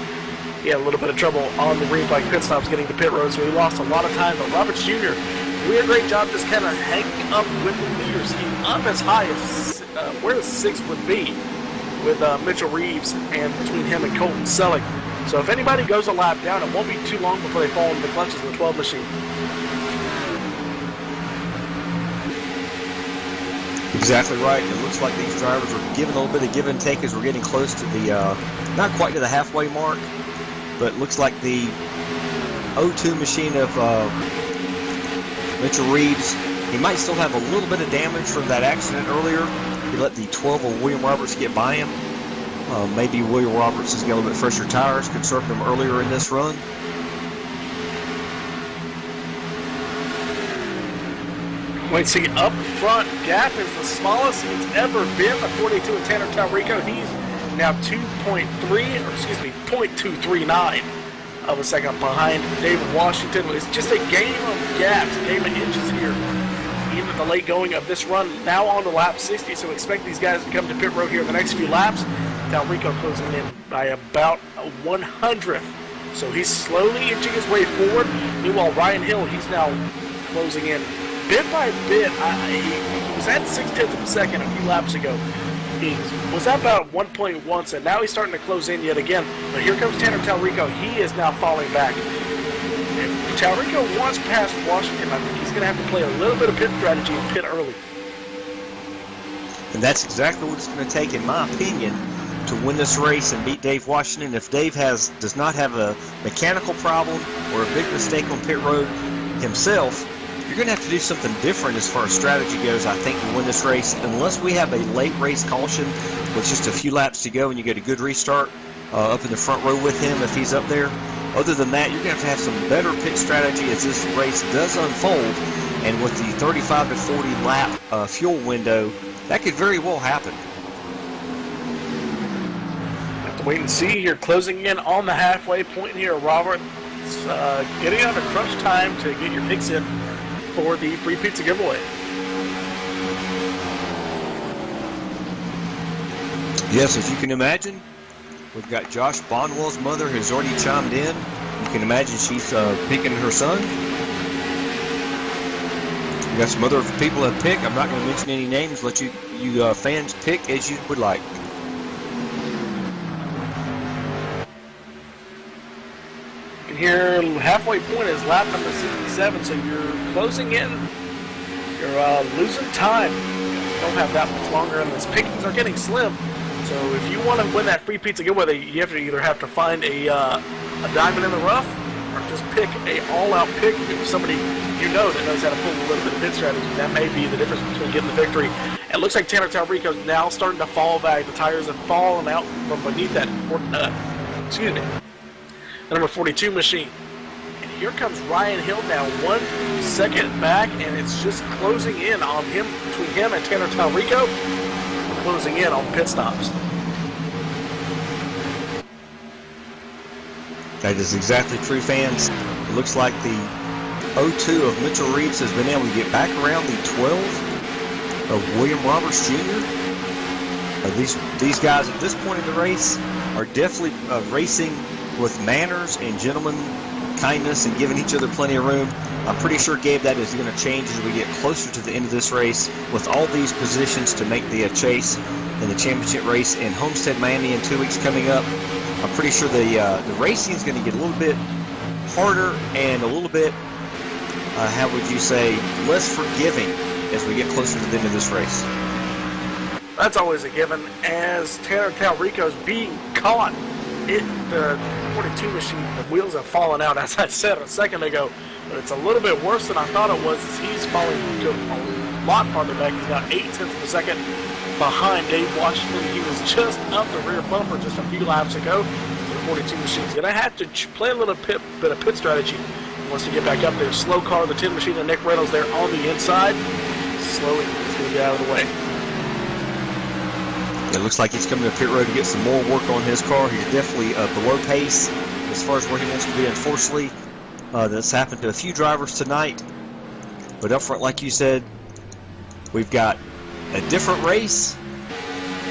He had a little bit of trouble on the green flag pit stops getting to pit road, so he lost a lot of time. But Roberts Jr. doing a great job just kind of hanging up with the leaders, up as high as where the 6 would be, with Mitchell Reeves and between him and Colton Selleck. So if anybody goes a lap down, it won't be too long before they fall into the clutches of the 12 machine. Exactly right. It looks like these drivers are giving a little bit of give and take as we're getting close to the, not quite to the halfway mark, but it looks like the 02 machine of Mitchell Reeves, he might still have a little bit of damage from that accident earlier. He let the 12 of William Roberts get by him. Maybe William Roberts has got a little bit fresher tires, could serve him earlier in this run. Wait, see, up front, gap is the smallest it's ever been. The 42 of Tanner Talrico, he's now 0.239 of a second behind David Washington. It's just a game of gaps, a game of inches here. Even at the late going of this run, now on to lap 60, so expect these guys to come to pit road here in the next few laps. Talrico closing in by about a 100th, so he's slowly inching his way forward. Meanwhile, Ryan Hill, he's now closing in bit by bit. He was at 0.6 of a second a few laps ago. He was at about 1.1, so now he's starting to close in yet again. But here comes Tanner Talrico. He is now falling back. If Talrico wants past Washington, I think he's going to have to play a little bit of pit strategy and pit early. And that's exactly what it's going to take, in my opinion, to win this race and beat Dave Washington. If Dave does not have a mechanical problem or a big mistake on pit road himself, you're going to have to do something different as far as strategy goes, I think, to win this race. Unless we have a late race caution with just a few laps to go and you get a good restart up in the front row with him if he's up there. Other than that, you're going to have some better pit strategy as this race does unfold. and with the 35 to 40 lap fuel window, that could very well happen. Have to wait and see. You're closing in on the halfway point here, Robert. It's, getting out of crunch time to get your picks in for the free pizza giveaway. Yes, as you can imagine, we've got Josh Bonwell's mother who's already chimed in. You can imagine she's picking her son. We got some other people that pick. I'm not going to mention any names. Let you fans pick as you would like. You can hear halfway point is lap number 67, so you're closing in. You're losing time. You don't have that much longer, and these pickings are getting slim. So if you want to win that free pizza giveaway, you have to either find a diamond in the rough, or just pick a all-out pick. If somebody you know that knows how to pull a little bit of pit strategy, that may be the difference between getting the victory. It looks like Tanner Talrico's now starting to fall back. The tires have fallen out from beneath that. The number 42 machine. And here comes Ryan Hill now, 1 second back, and it's just closing in on him, between him and Tanner Talrico. Closing in on pit stops. That is exactly true, fans. It looks like the 02 of Mitchell Reeves has been able to get back around the 12 of William Roberts Jr. These guys at this point in the race are definitely racing with manners and gentleman kindness and giving each other plenty of room. I'm pretty sure, Gabe, that is going to change as we get closer to the end of this race with all these positions to make the chase in the championship race in Homestead, Miami in 2 weeks coming up. I'm pretty sure the racing is going to get a little bit harder and a little bit, how would you say, less forgiving as we get closer to the end of this race. That's always a given. As Tanner Talrico's being caught, the 42 machine, the wheels have fallen out, as I said a second ago. But it's a little bit worse than I thought it was, as he's falling a lot farther back. He's now 0.8 of a second behind Dave Washington. He was just up the rear bumper just a few laps ago. The 42 machine's going to have to play a little bit of pit strategy. He wants to get back up there. Slow car, the 10 machine, and Nick Reynolds there on the inside. Slowly, he's going to get out of the way. It looks like he's coming to pit road to get some more work on his car. He's definitely below pace as far as where he wants to be, unfortunately. That's happened to a few drivers tonight. But up front, like you said, we've got a different race,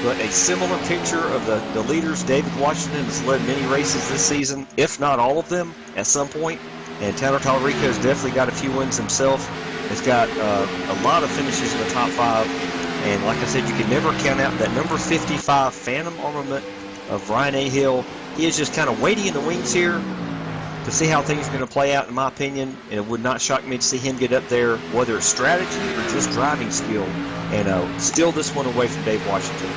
but a similar picture of the leaders. David Washington has led many races this season, if not all of them, at some point. And Tanner Talrico has definitely got a few wins himself. He's got a lot of finishes in the top 5. And like I said, you can never count out that number 55 Phantom Armament of Ryan A. Hill. He is just kind of waiting in the wings here to see how things are going to play out, in my opinion. And it would not shock me to see him get up there, whether it's strategy or just driving skill, and steal this one away from Dave Washington.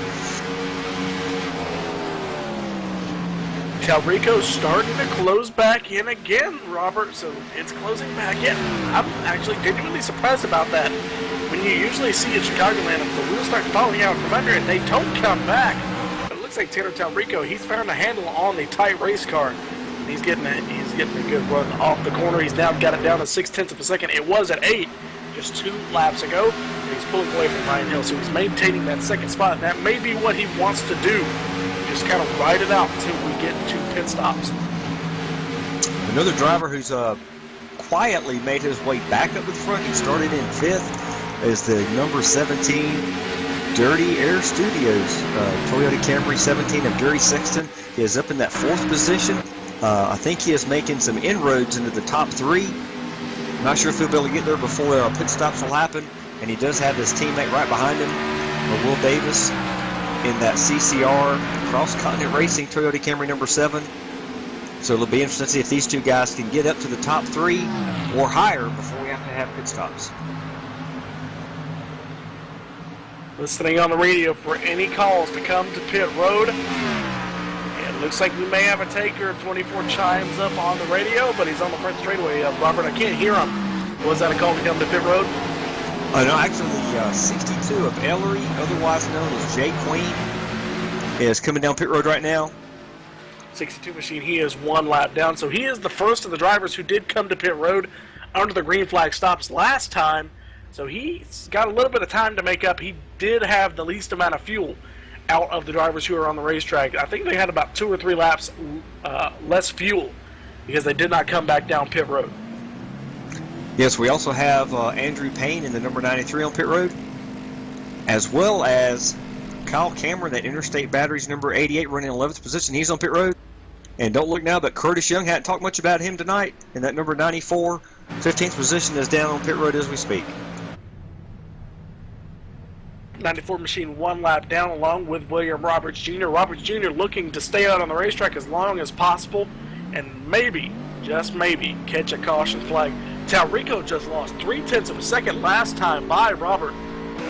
Talrico's starting to close back in again, Robert, so it's closing back in. I'm actually genuinely surprised about that. When you usually see at Chicagoland, if the wheels start falling out from under it, they don't come back. But it looks like Tanner Talrico, he's found a handle on the tight race car. And he's getting a good run off the corner. He's now got it down to 0.6 of a second. It was at 8 just 2 laps ago. And he's pulling away from Ryan Hill, so he's maintaining that second spot. And that may be what he wants to do. Just kind of ride it out until we get to pit stops. Another driver who's quietly made his way back up to the front. He started in 5th. Is the number 17 Dirty Air Studios Toyota Camry 17 of Gary Sexton. He is up in that 4th position. I think he is making some inroads into the top 3. Not sure if he'll be able to get there before pit stops will happen. And he does have his teammate right behind him, Will Davis, in that CCR Cross Continent Racing Toyota Camry number 7. So it'll be interesting to see if these two guys can get up to the top 3 or higher before we have to have pit stops. Listening on the radio for any calls to come to pit road. It looks like we may have a taker. 24 chimes up on the radio, but he's on the front straightaway. Robert, I can't hear him. Was that a call to come to pit road? No, actually, 62 of Ellery, otherwise known as Jay Queen, is coming down pit road right now. 62 machine, he is 1 lap down, so he is the first of the drivers who did come to pit road. under the green flag stops last time, so he's got a little bit of time to make up. He did have the least amount of fuel out of the drivers who are on the racetrack. I think they had about 2 or 3 laps less fuel because they did not come back down pit road. Yes, we also have Andrew Payne in the number 93 on pit road, as well as Kyle Cameron at Interstate Batteries number 88 running in 11th position. He's on pit road. And don't look now, but Curtis Young hadn't talked much about him tonight. And that number 94, 15th position is down on pit road as we speak. 94 machine 1 lap down along with William Roberts Jr. Roberts Jr. looking to stay out on the racetrack as long as possible and maybe, just maybe, catch a caution flag. Talrico just lost 0.3 of a second last time by Robert.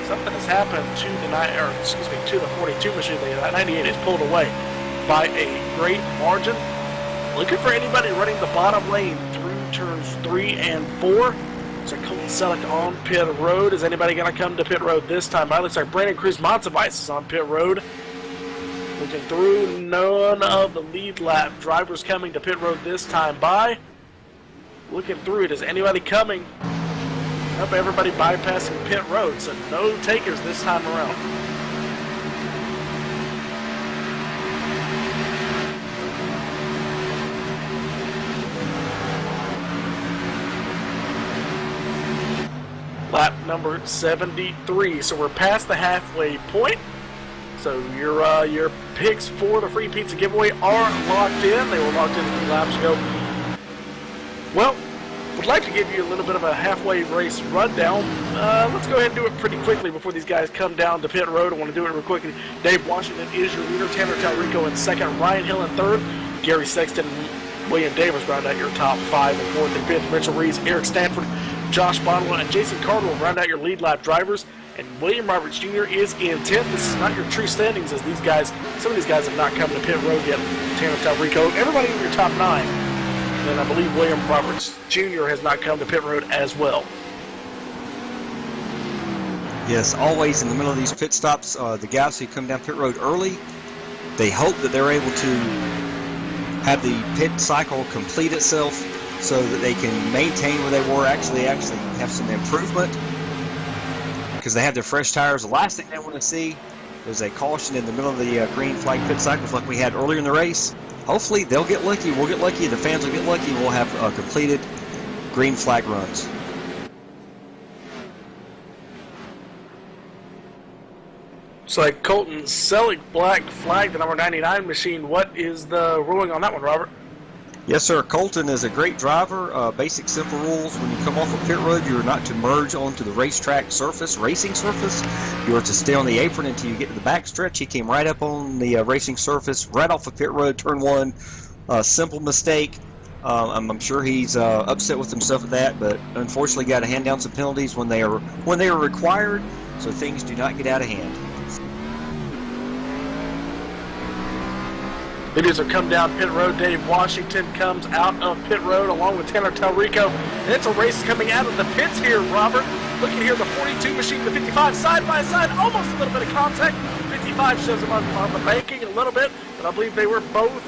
Something has happened to the 42 machine. The 98 is pulled away by a great margin. Looking for anybody running the bottom lane through turns 3 and 4. So Colton Selleck on pit road. Is anybody going to come to pit road this time? It looks like Brandon Cruz Montevice is on pit road. Looking through, none of the lead lap drivers coming to pit road this time by. Looking through it, is anybody coming? Nope, everybody bypassing pit road, so no takers this time around. Lap number 73. So we're past the halfway point. So your picks for the free pizza giveaway are locked in. They were locked in a few laps ago. Well, would like to give you a little bit of a halfway race rundown. Let's go ahead and do it pretty quickly before these guys come down to pit road. I want to do it real quickly. Dave Washington is your leader. Tanner Talrico in second. Ryan Hill in third. Gary Sexton, William Davis round out your top 5 and 4th and 5th. Mitchell Reeves, Eric Stanford, Josh Bonwell, and Jason Carter will round out your lead lap drivers. And William Roberts Jr. is in 10th. This is not your true standings as these guys, some of these guys have not come to pit road yet. Tanner Talrico, everybody in your top 9. And I believe William Roberts Jr. has not come to pit road as well. Yes, always in the middle of these pit stops, the guys who come down pit road early, they hope that they're able to have the pit cycle complete itself so that they can maintain where they were, actually have some improvement because they have their fresh tires. The last thing they want to see is a caution in the middle of the green flag pit cycles like we had earlier in the race. Hopefully they'll get lucky, we'll get lucky, the fans will get lucky, we'll have completed green flag runs. It's like Colton Selleck black flag, the number 99 machine. What is the ruling on that one, Robert? Yes, sir. Colton is a great driver. Basic simple rules. When you come off of pit road, you are not to merge onto the racetrack surface, racing surface. You are to stay on the apron until you get to the back stretch. He came right up on the racing surface, right off of pit road, turn 1. Simple mistake. I'm sure he's upset with himself at that, but unfortunately got to hand down some penalties when they are required, so things do not get out of hand. Leaders are come down pit road. Dave Washington comes out of pit road along with Tanner Talrico. And it's a race coming out of the pits here, Robert. Looking here, the 42 machine, the 55 side by side, almost a little bit of contact. 55 shows them on the banking a little bit, but I believe they were both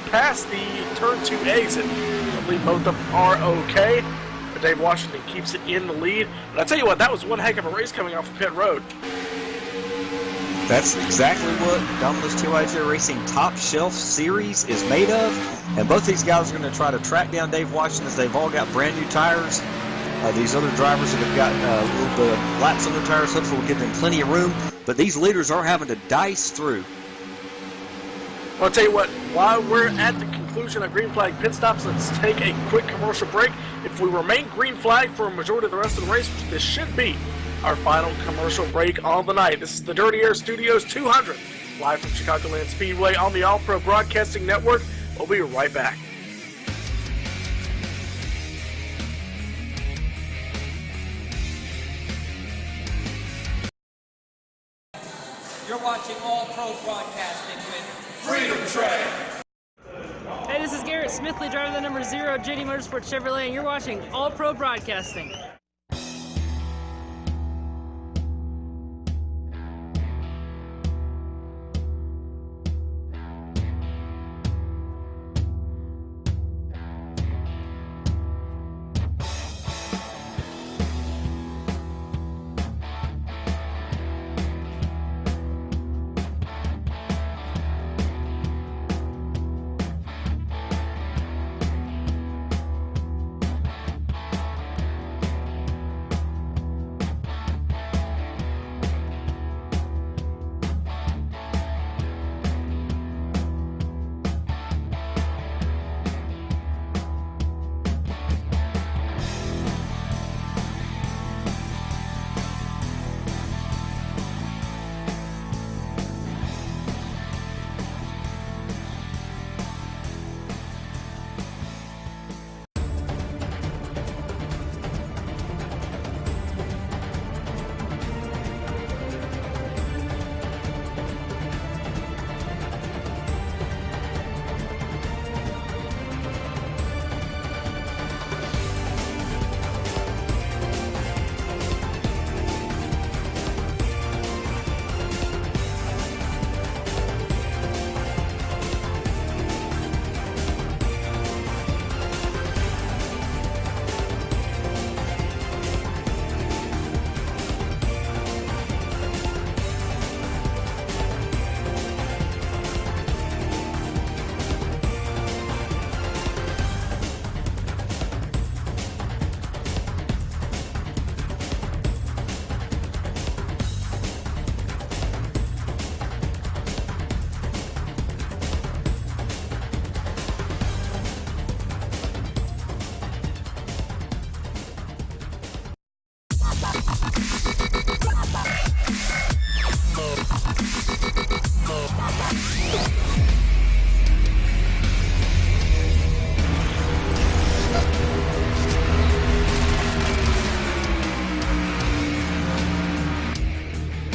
past the turn 2 exit. I believe both of them are okay. But Dave Washington keeps it in the lead. And I tell you what, that was one heck of a race coming off of pit road. That's exactly what Domino's TYJ Racing Top Shelf Series is made of. And both these guys are going to try to track down Dave Washington as they've all got brand new tires. These other drivers that have got a little bit of laps on their tires, hopefully will give them plenty of room. But these leaders are having to dice through. Well, I'll tell you what, while we're at the conclusion of green flag pit stops, let's take a quick commercial break. If we remain green flag for a majority of the rest of the race, this should be our final commercial break on the night. This is the Dirty Air Studios 200, live from Chicagoland Speedway on the All Pro Broadcasting Network. We'll be right back. You're watching All Pro Broadcasting with Freedom Train. Hey, this is Garrett Smithley, driver the number 0 JD Motorsports Chevrolet, and you're watching All Pro Broadcasting.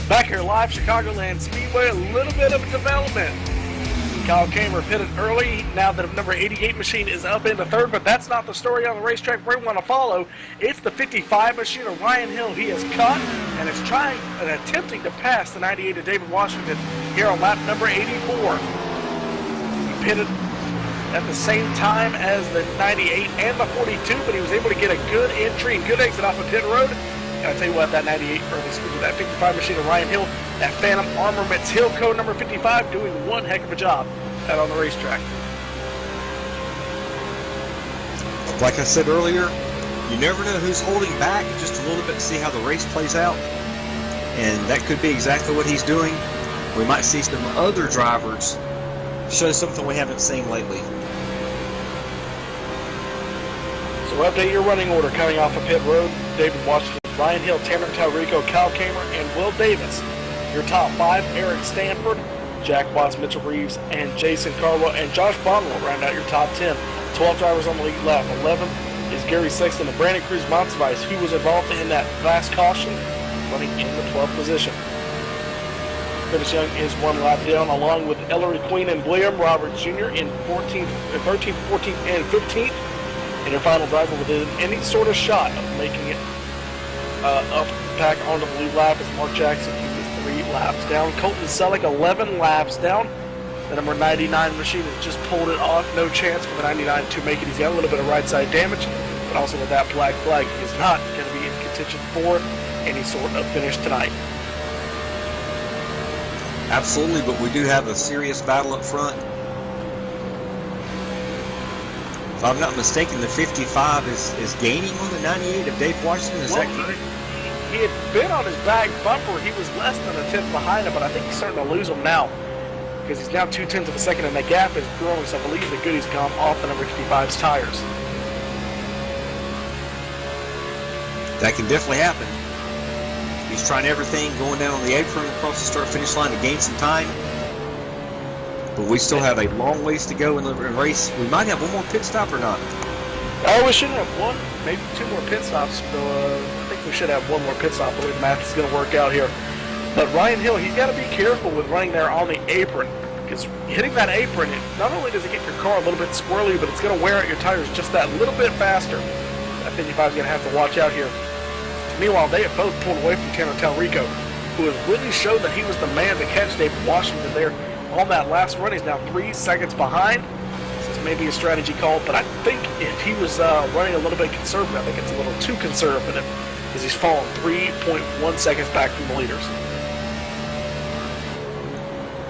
Back here live, Chicagoland Speedway, a little bit of development. Kyle Kamer pitted early. Now the number 88 machine is up into third, but that's not the story on the racetrack we want to follow. It's the 55 machine of Ryan Hill. He is caught and is trying and attempting to pass the 98 of David Washington here on lap number 84. He pitted at the same time as the 98 and the 42, but he was able to get a good entry and good exit off of pit road. And I tell you what, that 98, or excuse me, that 55 machine of Ryan Hill, that Phantom Armaments Hill code number 55, doing one heck of a job out on the racetrack. Like I said earlier, you never know who's holding back just a little bit to see how the race plays out. And that could be exactly what he's doing. We might see some other drivers show something we haven't seen lately. So we'll update your running order coming off of pit road. David Washington, Ryan Hill, Tanner Talrico, Kyle Kamer, and Will Davis. Your top 5, Eric Stanford, Jack Watts, Mitchell Reeves, and Jason Carwell, and Josh Bonwell round out your top 10. 12 drivers on the lead lap. 11 is Gary Sexton and Brandon Cruz Montevise, who was involved in that last caution, running in the 12th position. Curtis Young is one lap down, along with Ellery Queen and William Roberts Jr. in 13th, 14th, and 15th. And your final driver within any sort of shot of making it up back onto the lead lap is Mark Jackson. He was 3 laps down. Colton Selleck 11 laps down. The number 99 machine has just pulled it off. No chance for the 99 to make it. He's got a little bit of right side damage, but also with that black flag, he is not going to be in contention for any sort of finish tonight. Absolutely, but we do have a serious battle up front. If I'm not mistaken, the 55 is gaining on the 98 of Dave Washington. Is that correct? He had been on his back bumper. He was less than a tenth behind him, but I think he's starting to lose him now because he's now 0.2 of a second, and the gap is growing, so I believe the goodie's gone off the number 55's tires. That can definitely happen. He's trying everything, going down on the apron across the start-finish line to gain some time. But we still have a long ways to go in the race. We might have one more pit stop or not. Oh, we should have one, maybe 2 more pit stops. So, I think we should have one more pit stop. The way the math is going to work out here. But Ryan Hill, he's got to be careful with running there on the apron, because hitting that apron, not only does it get your car a little bit squirrely, but it's going to wear out your tires just that little bit faster. That 55 is going to have to watch out here. Meanwhile, they have both pulled away from Tanner Talrico, who has really showed that he was the man to catch David Washington there on that last run. He's now 3 seconds behind. This is maybe a strategy call, but I think if he was running a little bit conservative, I think it's a little too conservative, because he's fallen 3.1 seconds back from the leaders.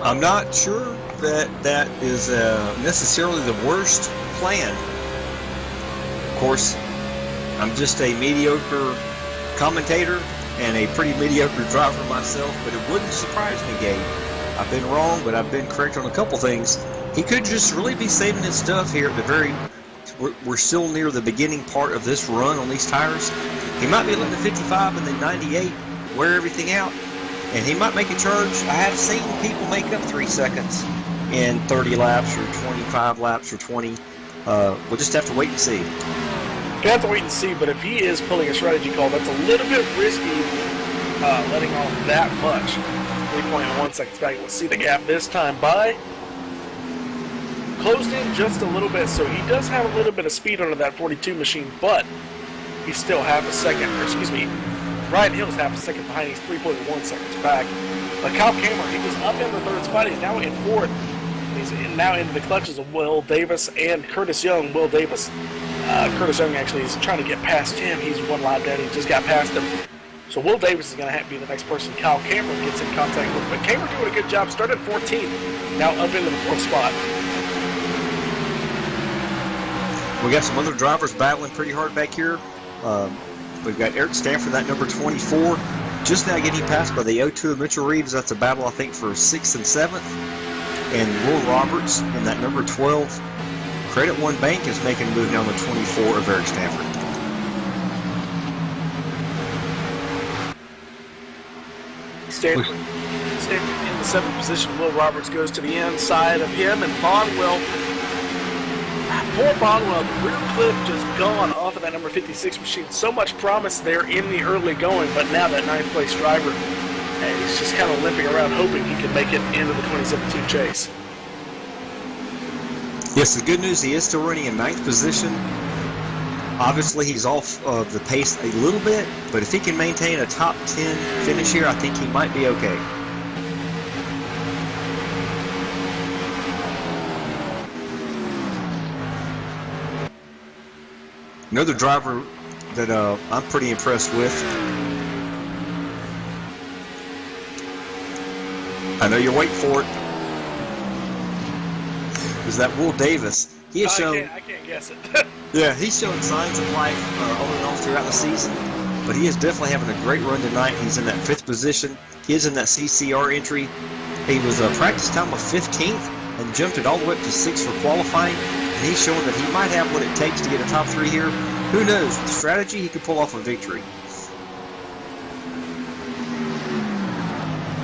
I'm not sure that is necessarily the worst plan. Of course, I'm just a mediocre commentator and a pretty mediocre driver myself, but it wouldn't surprise me, Gabe. I've been wrong, but I've been correct on a couple things. He could just really be saving his stuff here at the very... We're still near the beginning part of this run on these tires. He might be letting the 55 and the 98 wear everything out, and he might make a charge. I have seen people make up 3 seconds in 30 laps or 25 laps or 20. We'll just have to wait and see. We have to wait and see, but if he is pulling a strategy call, that's a little bit risky, letting off that much. 3.1 seconds back. We'll see the gap this time by. Closed in just a little bit, so he does have a little bit of speed under that 42 machine, but he's still half a second, or excuse me, Ryan Hill's half a second behind. He's 3.1 seconds back. But Kyle Kamer, he was up in the 3rd spot. He's now in 4th. He's now into the clutches of Will Davis and Curtis Young. Will Davis, Curtis Young actually is trying to get past him. He's 1 lap down. He just got past him. So Will Davis is going to have to be the next person Kyle Kamer gets in contact with. But Kamer doing a good job. Started 14th, now up into the 4th spot. We got some other drivers battling pretty hard back here. We've got Eric Stanford, that number 24, just now getting passed by the 02 of Mitchell Reeves. That's a battle, I think, for 6th and 7th. And Will Roberts in that number 12. Credit One Bank is making a move down the 24 of Eric Stanford. Standing in the 7th position, Will Roberts goes to the inside of him, and Bonwell, poor Bonwell, the rear clip just gone off of that number 56 machine. So much promise there in the early going, but now that 9th place driver, he's just kind of limping around hoping he can make it into the 2017 chase. Yes, the good news, he is still running in 9th position. Obviously, he's off of the pace a little bit, but if he can maintain a top 10 finish here, I think he might be okay. Another driver that I'm pretty impressed with. I know you're waiting for it. Is that Will Davis? He has shown. I can't guess it. Yeah, he's showing signs of life on and off throughout the season, but he is definitely having a great run tonight. He's in that 5th position. He is in that CCR entry. He was a practice time of 15th and jumped it all the way up to 6th for qualifying, and he's showing that he might have what it takes to get a top 3 here. Who knows? With strategy, he could pull off a victory.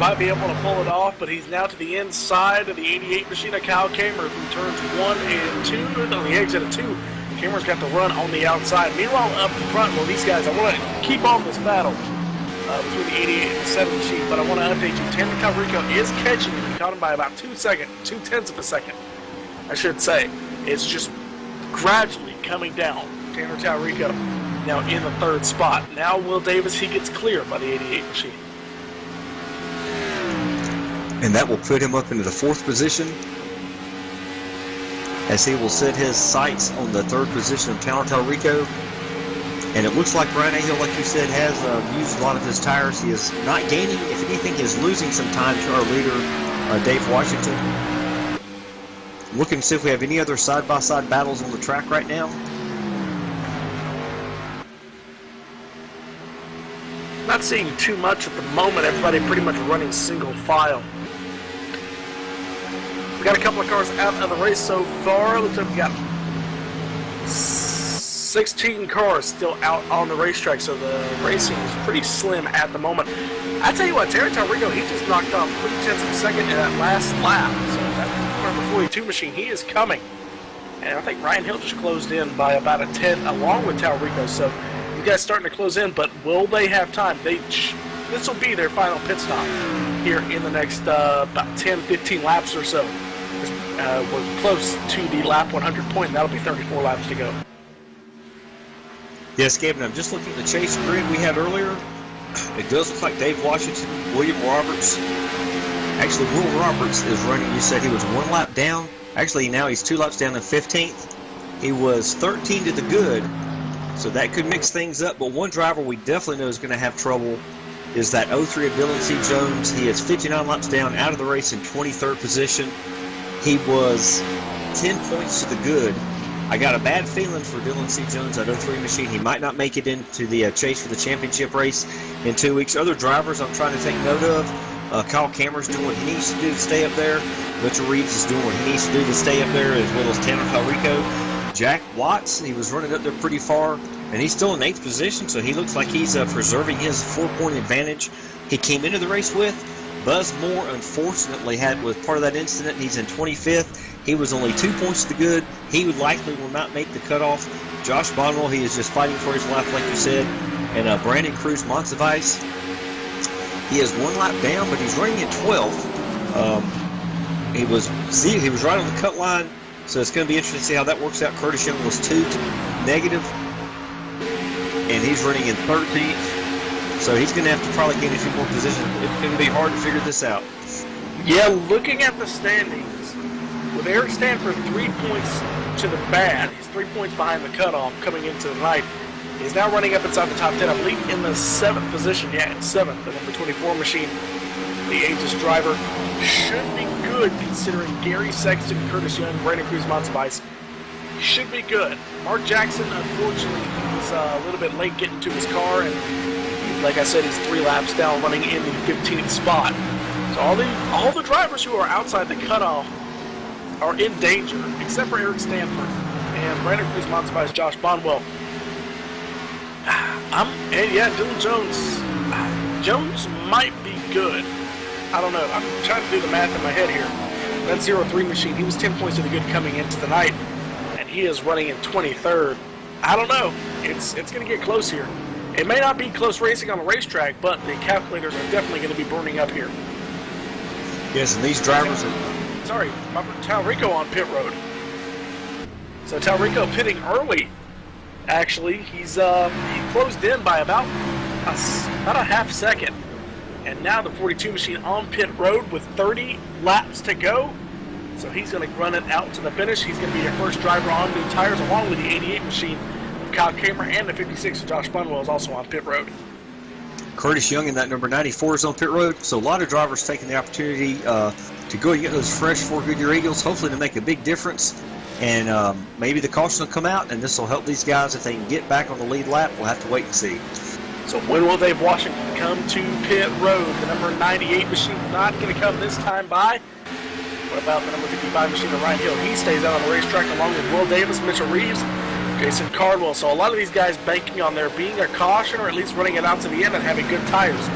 Might be able to pull it off, but he's now to the inside of the 88 machine of Kyle Kamer, who turns 1 and 2 on the exit of 2. Cameron's got the run on the outside. Meanwhile, up front, well, these guys, I want to keep on this battle between the 88 and the 7 machine, but I want to update you. Tanner Talrico is catching him. He caught him by about 2/10 of a second, I should say. It's just gradually coming down. Tanner Talrico now in the 3rd spot. Now Will Davis, he gets clear by the 88 machine. And that will put him up into the 4th position, as he will set his sights on the 3rd position of Tanner Talrico. And it looks like Brian Ahill, like you said, has used a lot of his tires. He is not gaining. If anything, he is losing some time to our leader, Dave Washington. Looking to see if we have any other side-by-side battles on the track right now. Not seeing too much at the moment. Everybody pretty much running single file. We got a couple of cars out of the race so far. Looks like we got 16 cars still out on the racetrack, so the racing is pretty slim at the moment. I tell you what, Terry Talrico, he just knocked off 3/10 of a second in that last lap. So that number 42 machine, he is coming. And I think Ryan Hill just closed in by about a 10 along with Talrico. So you guys starting to close in, but will they have time? This will be their final pit stop here in the next about 10-15 laps or so. We're close to the lap 100 point, and that'll be 34 laps to go. Yes, Gavin, I'm just looking at the chase grid we had earlier. It does look like Dave Washington, William Roberts. Actually, Will Roberts is running. You said he was 1 lap down. Actually, now he's 2 laps down in 15th. He was 13 to the good, so that could mix things up. But one driver we definitely know is going to have trouble is that 03 of Dylan C. Jones. He is 59 laps down, out of the race in 23rd position. He was 10 points to the good. I got a bad feeling for Dylan C. Jones, that 03 machine. He might not make it into the chase for the championship race in 2 weeks. Other drivers I'm trying to take note of. Kyle Cameron's doing what he needs to do to stay up there. Mitchell Reeves is doing what he needs to do to stay up there, as well as Tanner Talrico. Jack Watts, he was running up there pretty far, and he's still in 8th position, so he looks like he's preserving his 4-point advantage he came into the race with. Buzz Moore, unfortunately, was part of that incident. He's in 25th. He was only 2 points to good. He would likely will not make the cutoff. Josh Bonwell, he is just fighting for his life, like you said. And Brandon Cruz Monsivice, he is 1 lap down, but he's running at 12th. He was right on the cut line, so it's going to be interesting to see how that works out. Curtis Young was 2 negative, and he's running in 13th. So he's going to have to probably gain a few more positions. It's going to be hard to figure this out. Yeah, looking at the standings, with Eric Stanford 3 points to the bad, he's 3 points behind the cutoff coming into the night. He's now running up inside the top 10, I believe in the 7th position. Yeah, in 7th, the number 24 machine. The aegis driver should be good considering Gary Sexton, Curtis Young, Brandon Cruz Monsivice. Should be good. Mark Jackson, unfortunately, was a little bit late getting to his car, and like I said, he's 3 laps down, running in the 15th spot. So all the drivers who are outside the cutoff are in danger, except for Eric Stanford and Brandon Cruz Monsivice, Josh Bonwell. And yeah, Dylan Jones. Jones might be good. I don't know. I'm trying to do the math in my head here. That 03 machine, he was 10 points to the good coming into the night, and he is running in 23rd. I don't know. It's going to get close here. It may not be close racing on the racetrack, but the calculators are definitely going to be burning up here. Yes, and these drivers are... Sorry, Robert Talrico on pit road. So Talrico pitting early. Actually, he closed in by about a half second. And now the 42 machine on pit road with 30 laps to go. So he's going to run it out to the finish. He's going to be your first driver on new tires, along with the 88 machine of Kyle Kramer, and the 56 of Josh Bunwell is also on pit road. Curtis Young in that number 94 is on pit road. So a lot of drivers taking the opportunity to go and get those fresh 4 Goodyear Eagles, hopefully to make a big difference. And maybe the caution will come out, and this will help these guys if they can get back on the lead lap. We'll have to wait and see. So when will Dave Washington come to pit road? The number 98 machine not going to come this time by. What about the number 55 machine of Ryan Hill? He stays out on the racetrack along with Will Davis, Mitchell Reeves, Jason Cardwell. So a lot of these guys banking on there being a caution, or at least running it out to the end and having good tires.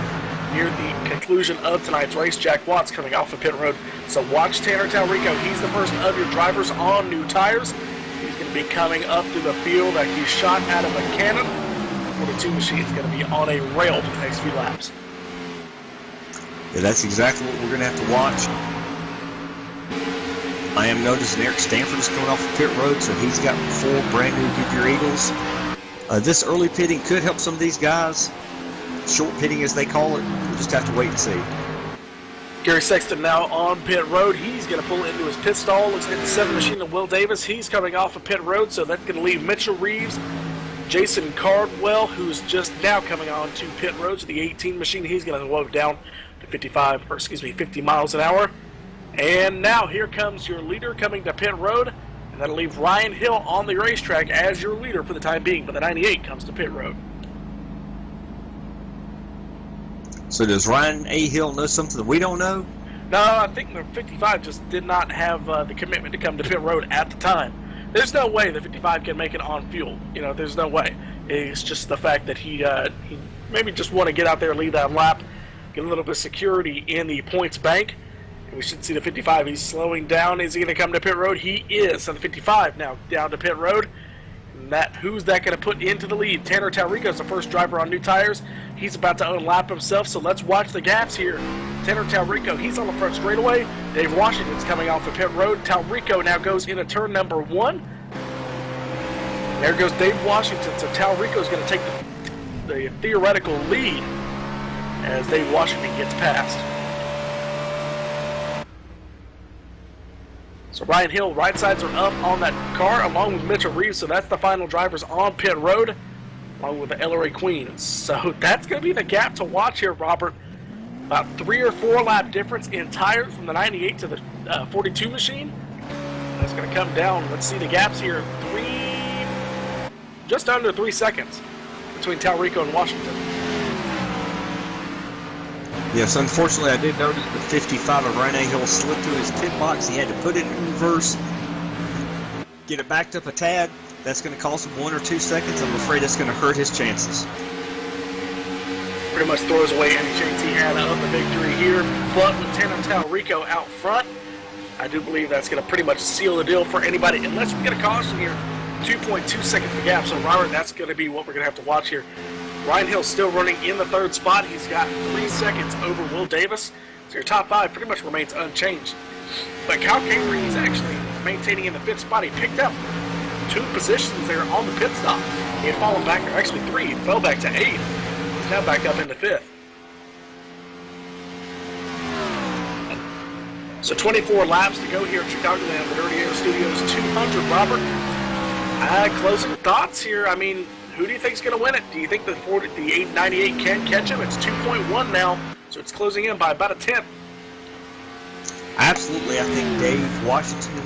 Near the conclusion of tonight's race, Jack Watts coming off of pit road. So watch Tanner Talrico. He's the first of your drivers on new tires. He's going to be coming up through the field like he's shot out of a cannon. The 42 machine is going to be on a rail for the next few laps. Yeah, that's exactly what we're going to have to watch. I am noticing Eric Stanford is coming off of pit road, so he's got 4 brand new Goodyear Eagles. This early pitting could help some of these guys. Short pitting, as they call it. We'll just have to wait and see. Gary Sexton now on pit road. He's going to pull into his pit stall. Looks like the 7 machine of Will Davis. He's coming off of pit road, so that's going to leave Mitchell Reeves, Jason Cardwell, who's just now coming on to pit road. So the 18 machine, he's going to load down to 50 miles an hour. And now here comes your leader coming to pit road. And that'll leave Ryan Hill on the racetrack as your leader for the time being. But the 98 comes to pit road. So does Ryan A. Hill know something that we don't know? No, I think the 55 just did not have the commitment to come to pit road at the time. There's no way the 55 can make it on fuel. You know, there's no way. It's just the fact that he maybe just want to get out there, lead that lap, get a little bit of security in the points bank. And we should see the 55. He's slowing down. Is he going to come to pit road? He is. So the 55 now down to pit road. And who's that going to put into the lead? Tanner Talrico is the first driver on new tires. He's about to unlap himself, so let's watch the gaps here. Tanner Talrico, he's on the front straightaway. Dave Washington's coming off the pit road. Talrico now goes into turn number 1. There goes Dave Washington, so Talrico's going to take the theoretical lead as Dave Washington gets past. So Ryan Hill, right sides are up on that car along with Mitchell Reeves, so that's the final drivers on pit road along with the Ellery Queen. So that's going to be the gap to watch here, Robert. About 3 or 4 lap difference in tires from the 98 to the 42 machine. That's going to come down. Let's see the gaps here. Just under 3 seconds between Talrico and Washington. Yes, unfortunately, I did notice the 55 of Ryan A. Hill slipped through his pit box. He had to put it in reverse, get it backed up a tad. That's going to cost him 1 or 2 seconds. I'm afraid that's going to hurt his chances. Pretty much throws away any chance he had of the victory here. But with Tanner Talrico out front, I do believe that's going to pretty much seal the deal for anybody, unless we get a caution here. 2.2 seconds the gap. So, Robert, that's going to be what we're going to have to watch here. Ryan Hill's still running in the 3rd spot. He's got 3 seconds over Will Davis. So your top 5 pretty much remains unchanged. But Kyle Kramer, he's actually maintaining in the 5th spot. He picked up 2 positions there on the pit stop. He had fallen back, or actually 3. He fell back to 8. He's now back up into 5th. So 24 laps to go here at Chicagoland, the Dirty Air Studios 200. Robert, closing thoughts here. I mean, who do you think is going to win it? Do you think the 898 can catch him? It's 2.1 now, so it's closing in by about a 10th. Absolutely. I think Dave Washington,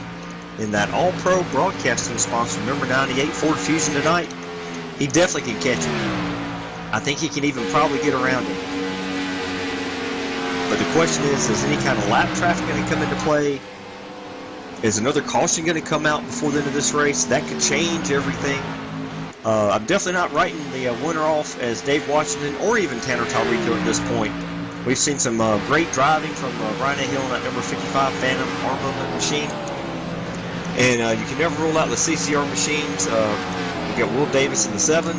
in that all-pro broadcasting sponsor, number 98 Ford Fusion tonight, he definitely can catch him. I think he can even probably get around him. But the question is any kind of lap traffic going to come into play? Is another caution going to come out before the end of this race? That could change everything. I'm definitely not writing the winner off as Dave Washington or even Tanner Talrico at this point. We've seen some great driving from Ryan Hill on that number 55 Phantom armament machine. And you can never rule out the CCR machines. We've got Will Davis in the 7.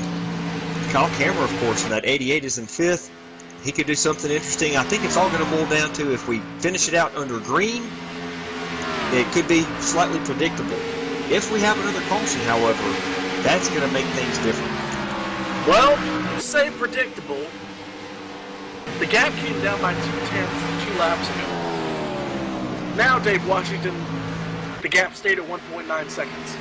Kyle Cameron, of course, in that 88 is in 5th. He could do something interesting. I think it's all going to boil down to if we finish it out under green, it could be slightly predictable. If we have another caution, however, that's going to make things different. Well, you say predictable. The gap came down by 0.2 2 laps ago. Now, Dave Washington, the gap stayed at 1.9 seconds.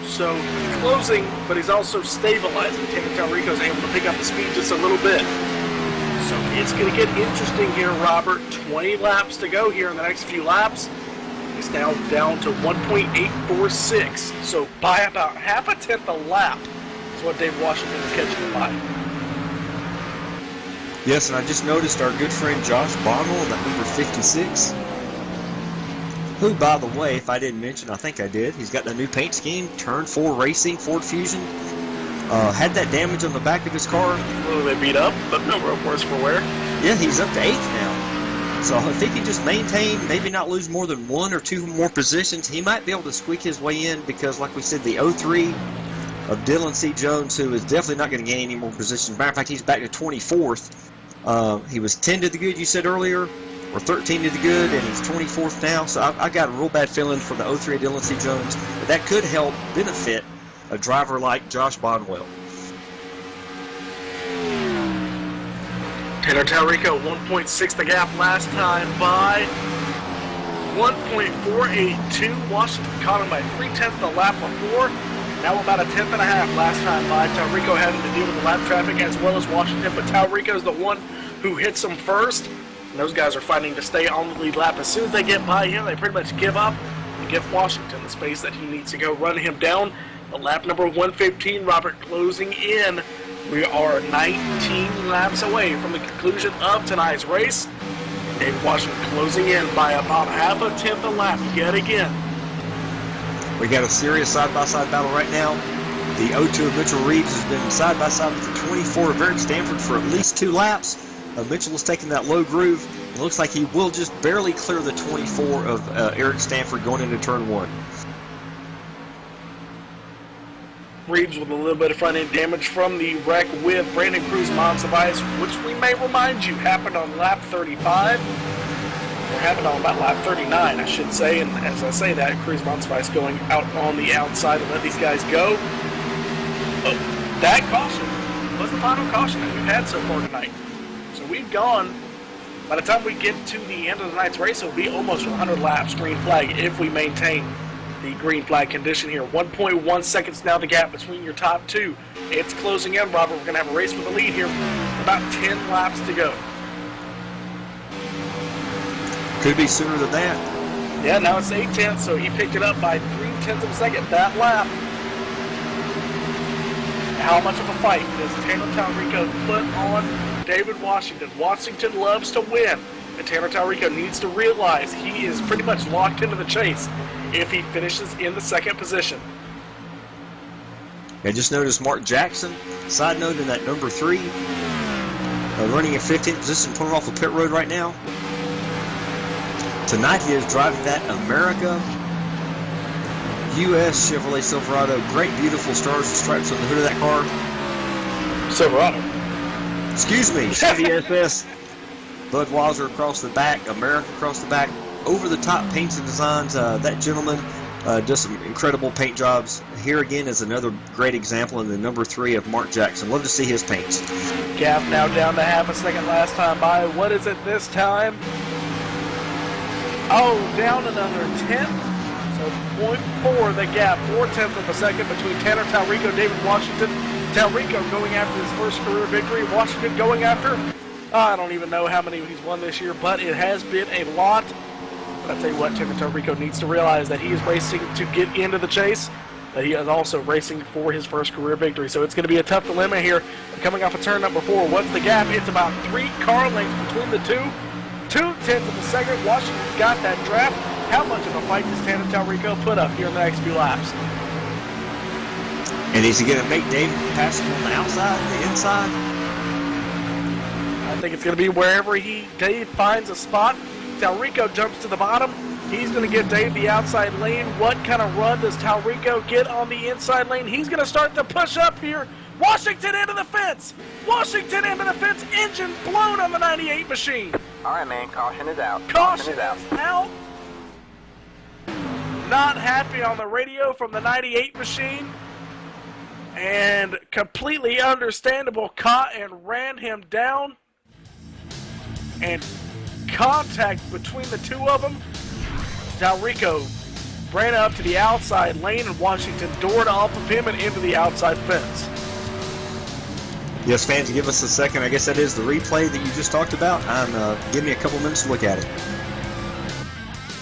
So he's closing, but he's also stabilizing. Tanner Talrico's able to pick up the speed just a little bit. So it's going to get interesting here, Robert. 20 laps to go here in the next few laps. He's now down to 1.846. So by about half a tenth a lap is what Dave Washington is catching him by. Yes, and I just noticed our good friend Josh Bonnell, that number 56. Who, by the way, if I didn't mention, I think I did, he's got the new paint scheme, Turn 4 Racing, Ford Fusion. Had that damage on the back of his car. A little bit beat up, but no real worse for wear. Yeah, he's up to 8th now. So if he can just maintain, maybe not lose more than 1 or 2 more positions, he might be able to squeak his way in because, like we said, the 03 of Dylan C. Jones, who is definitely not going to gain any more positions. Matter of fact, he's back to 24th. He was 10 to the good, you said earlier, or 13 to the good, and he's 24th now. So I got a real bad feeling for the 03 Dylan C. Jones. But that could help benefit a driver like Josh Bonwell. Tanner Talrico, 1.6 the gap last time by 1.482. Washington caught him by 0.3 the lap before. Now about a 10th and a half last time by. Talrico having to deal with the lap traffic as well as Washington, but Talrico's the one who hits him first. And those guys are fighting to stay on the lead lap. As soon as they get by him, they pretty much give up and give Washington the space that he needs to go run him down. The lap number 115, Robert closing in. We are 19 laps away from the conclusion of tonight's race. Dave Washington closing in by about half a tenth a lap yet again. We got a serious side-by-side battle right now. The 02 of Mitchell Reeves has been side-by-side with the 24 of Eric Stanford for at least 2 laps. Mitchell is taking that low groove. It looks like he will just barely clear the 24 of Eric Stanford going into turn 1. Reeves with a little bit of front-end damage from the wreck with Brandon Cruz Monsivice, which we may remind you happened on lap 35. Or happened on about lap 39, I should say. And as I say that, Cruz Monsivice going out on the outside to let these guys go. Oh, that caution was the final caution that we've had so far tonight. So we've gone, by the time we get to the end of tonight's race, it'll be almost 100 laps green flag if we maintain the green flag condition here. 1.1 seconds now the gap between your top 2. It's closing in, Robert. We're going to have a race with the lead here. About 10 laps to go. Could be sooner than that. Yeah, now it's 8/10, so he picked it up by 0.3 of a second that lap. How much of a fight does Tanner Talrico put on David Washington? Washington loves to win, and Tanner Talrico needs to realize he is pretty much locked into the chase if he finishes in the second position. I just noticed Mark Jackson, side note, in that number 3, running in 15th position, pulling off the pit road right now. Tonight he is driving that America US Chevrolet Silverado. Great, beautiful stars and stripes on the hood of that car. Silverado. Excuse me, Chevy SS. Budweiser across the back, America across the back. Over-the-top paints and designs. That gentleman does some incredible paint jobs. Here again is another great example in the number 3 of Mark Jackson. Love to see his paints. Gap now down to half a second last time by. What is it this time? Oh, down another 10th. So 0.4 the gap, 0.4 of a second between Tanner Talrico, David Washington. Talrico going after his first career victory. Washington going after, I don't even know how many he's won this year, but it has been a lot. But I tell you what, Tanner Talrico needs to realize that he is racing to get into the chase, that he is also racing for his first career victory. So it's going to be a tough dilemma here. Coming off of turn number 4, what's the gap? It's about 3 car lengths between the two. 0.2 of a second. Washington's got that draft. How much of a fight does Tanner Talrico put up here in the next few laps? And is he going to make David pass him on the outside, the inside? I think it's going to be wherever Dave finds a spot. Talrico jumps to the bottom. He's going to give Dave the outside lane. What kind of run does Talrico get on the inside lane? He's going to start to push up here. Washington into the fence. Washington into the fence. Engine blown on the 98 machine. All right, man. Caution is out. Caution is out. Not happy on the radio from the 98 machine. And completely understandable, caught and ran him down. And contact between the two of them. Talrico ran up to the outside lane, and Washington doored off of him and into the outside fence. Yes, fans, give us a second. I guess that is the replay that you just talked about. Give me a couple minutes to look at it.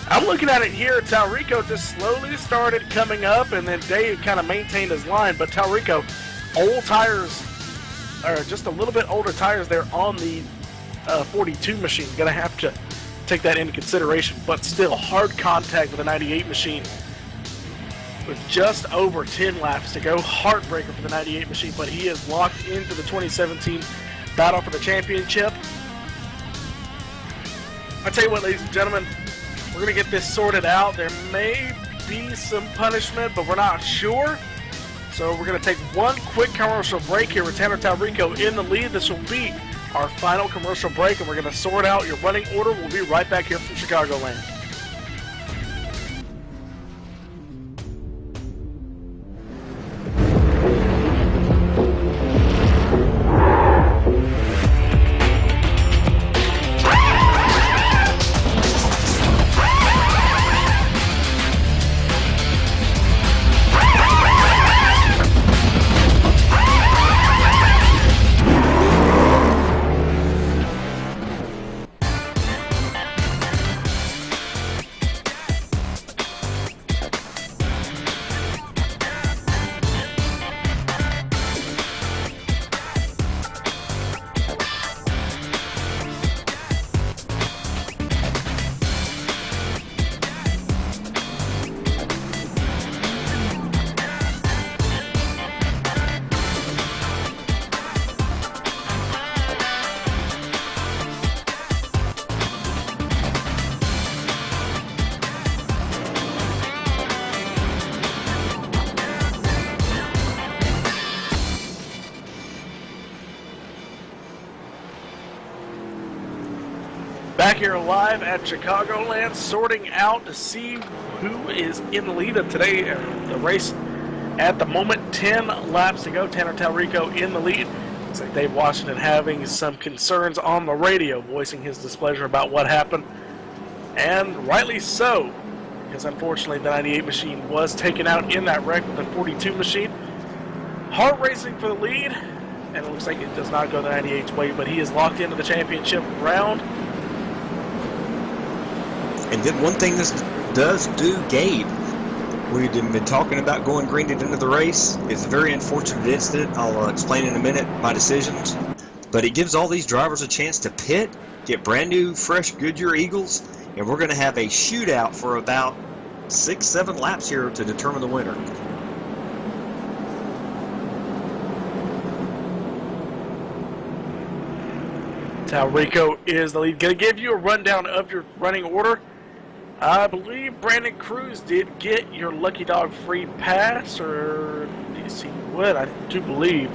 I'm looking at it here. Talrico just slowly started coming up, and then Dave kind of maintained his line. But Talrico, old tires, or just a little bit older tires there on the 42 machine. Going to have to take that into consideration. But still, hard contact with the 98 machine. With just over 10 laps to go. Heartbreaker for the 98 machine, but he is locked into the 2017 battle for the championship. I tell you what, ladies and gentlemen, we're going to get this sorted out. There may be some punishment, but we're not sure. So we're going to take one quick commercial break here with Tanner Talrico in the lead. This will be our final commercial break, and we're going to sort out your running order. We'll be right back here from Chicagoland. Back here live at Chicagoland, sorting out to see who is in the lead of today, the race. At the moment, 10 laps to go. Tanner Talrico in the lead. Looks like Dave Washington having some concerns on the radio, voicing his displeasure about what happened. And rightly so, because unfortunately the 98 machine was taken out in that wreck with the 42 machine. Hard racing for the lead, and it looks like it does not go the 98's way, but he is locked into the championship round. And then one thing this does do, Gabe, we've been talking about going green at the end of the race. It's a very unfortunate incident. I'll explain in a minute my decisions. But it gives all these drivers a chance to pit, get brand new, fresh Goodyear Eagles, and we're going to have a shootout for about 6-7 laps here to determine the winner. Talrico is the lead. Going to give you a rundown of your running order. I believe Brandon Cruz did get your Lucky Dog free pass, or yes, he would. I do believe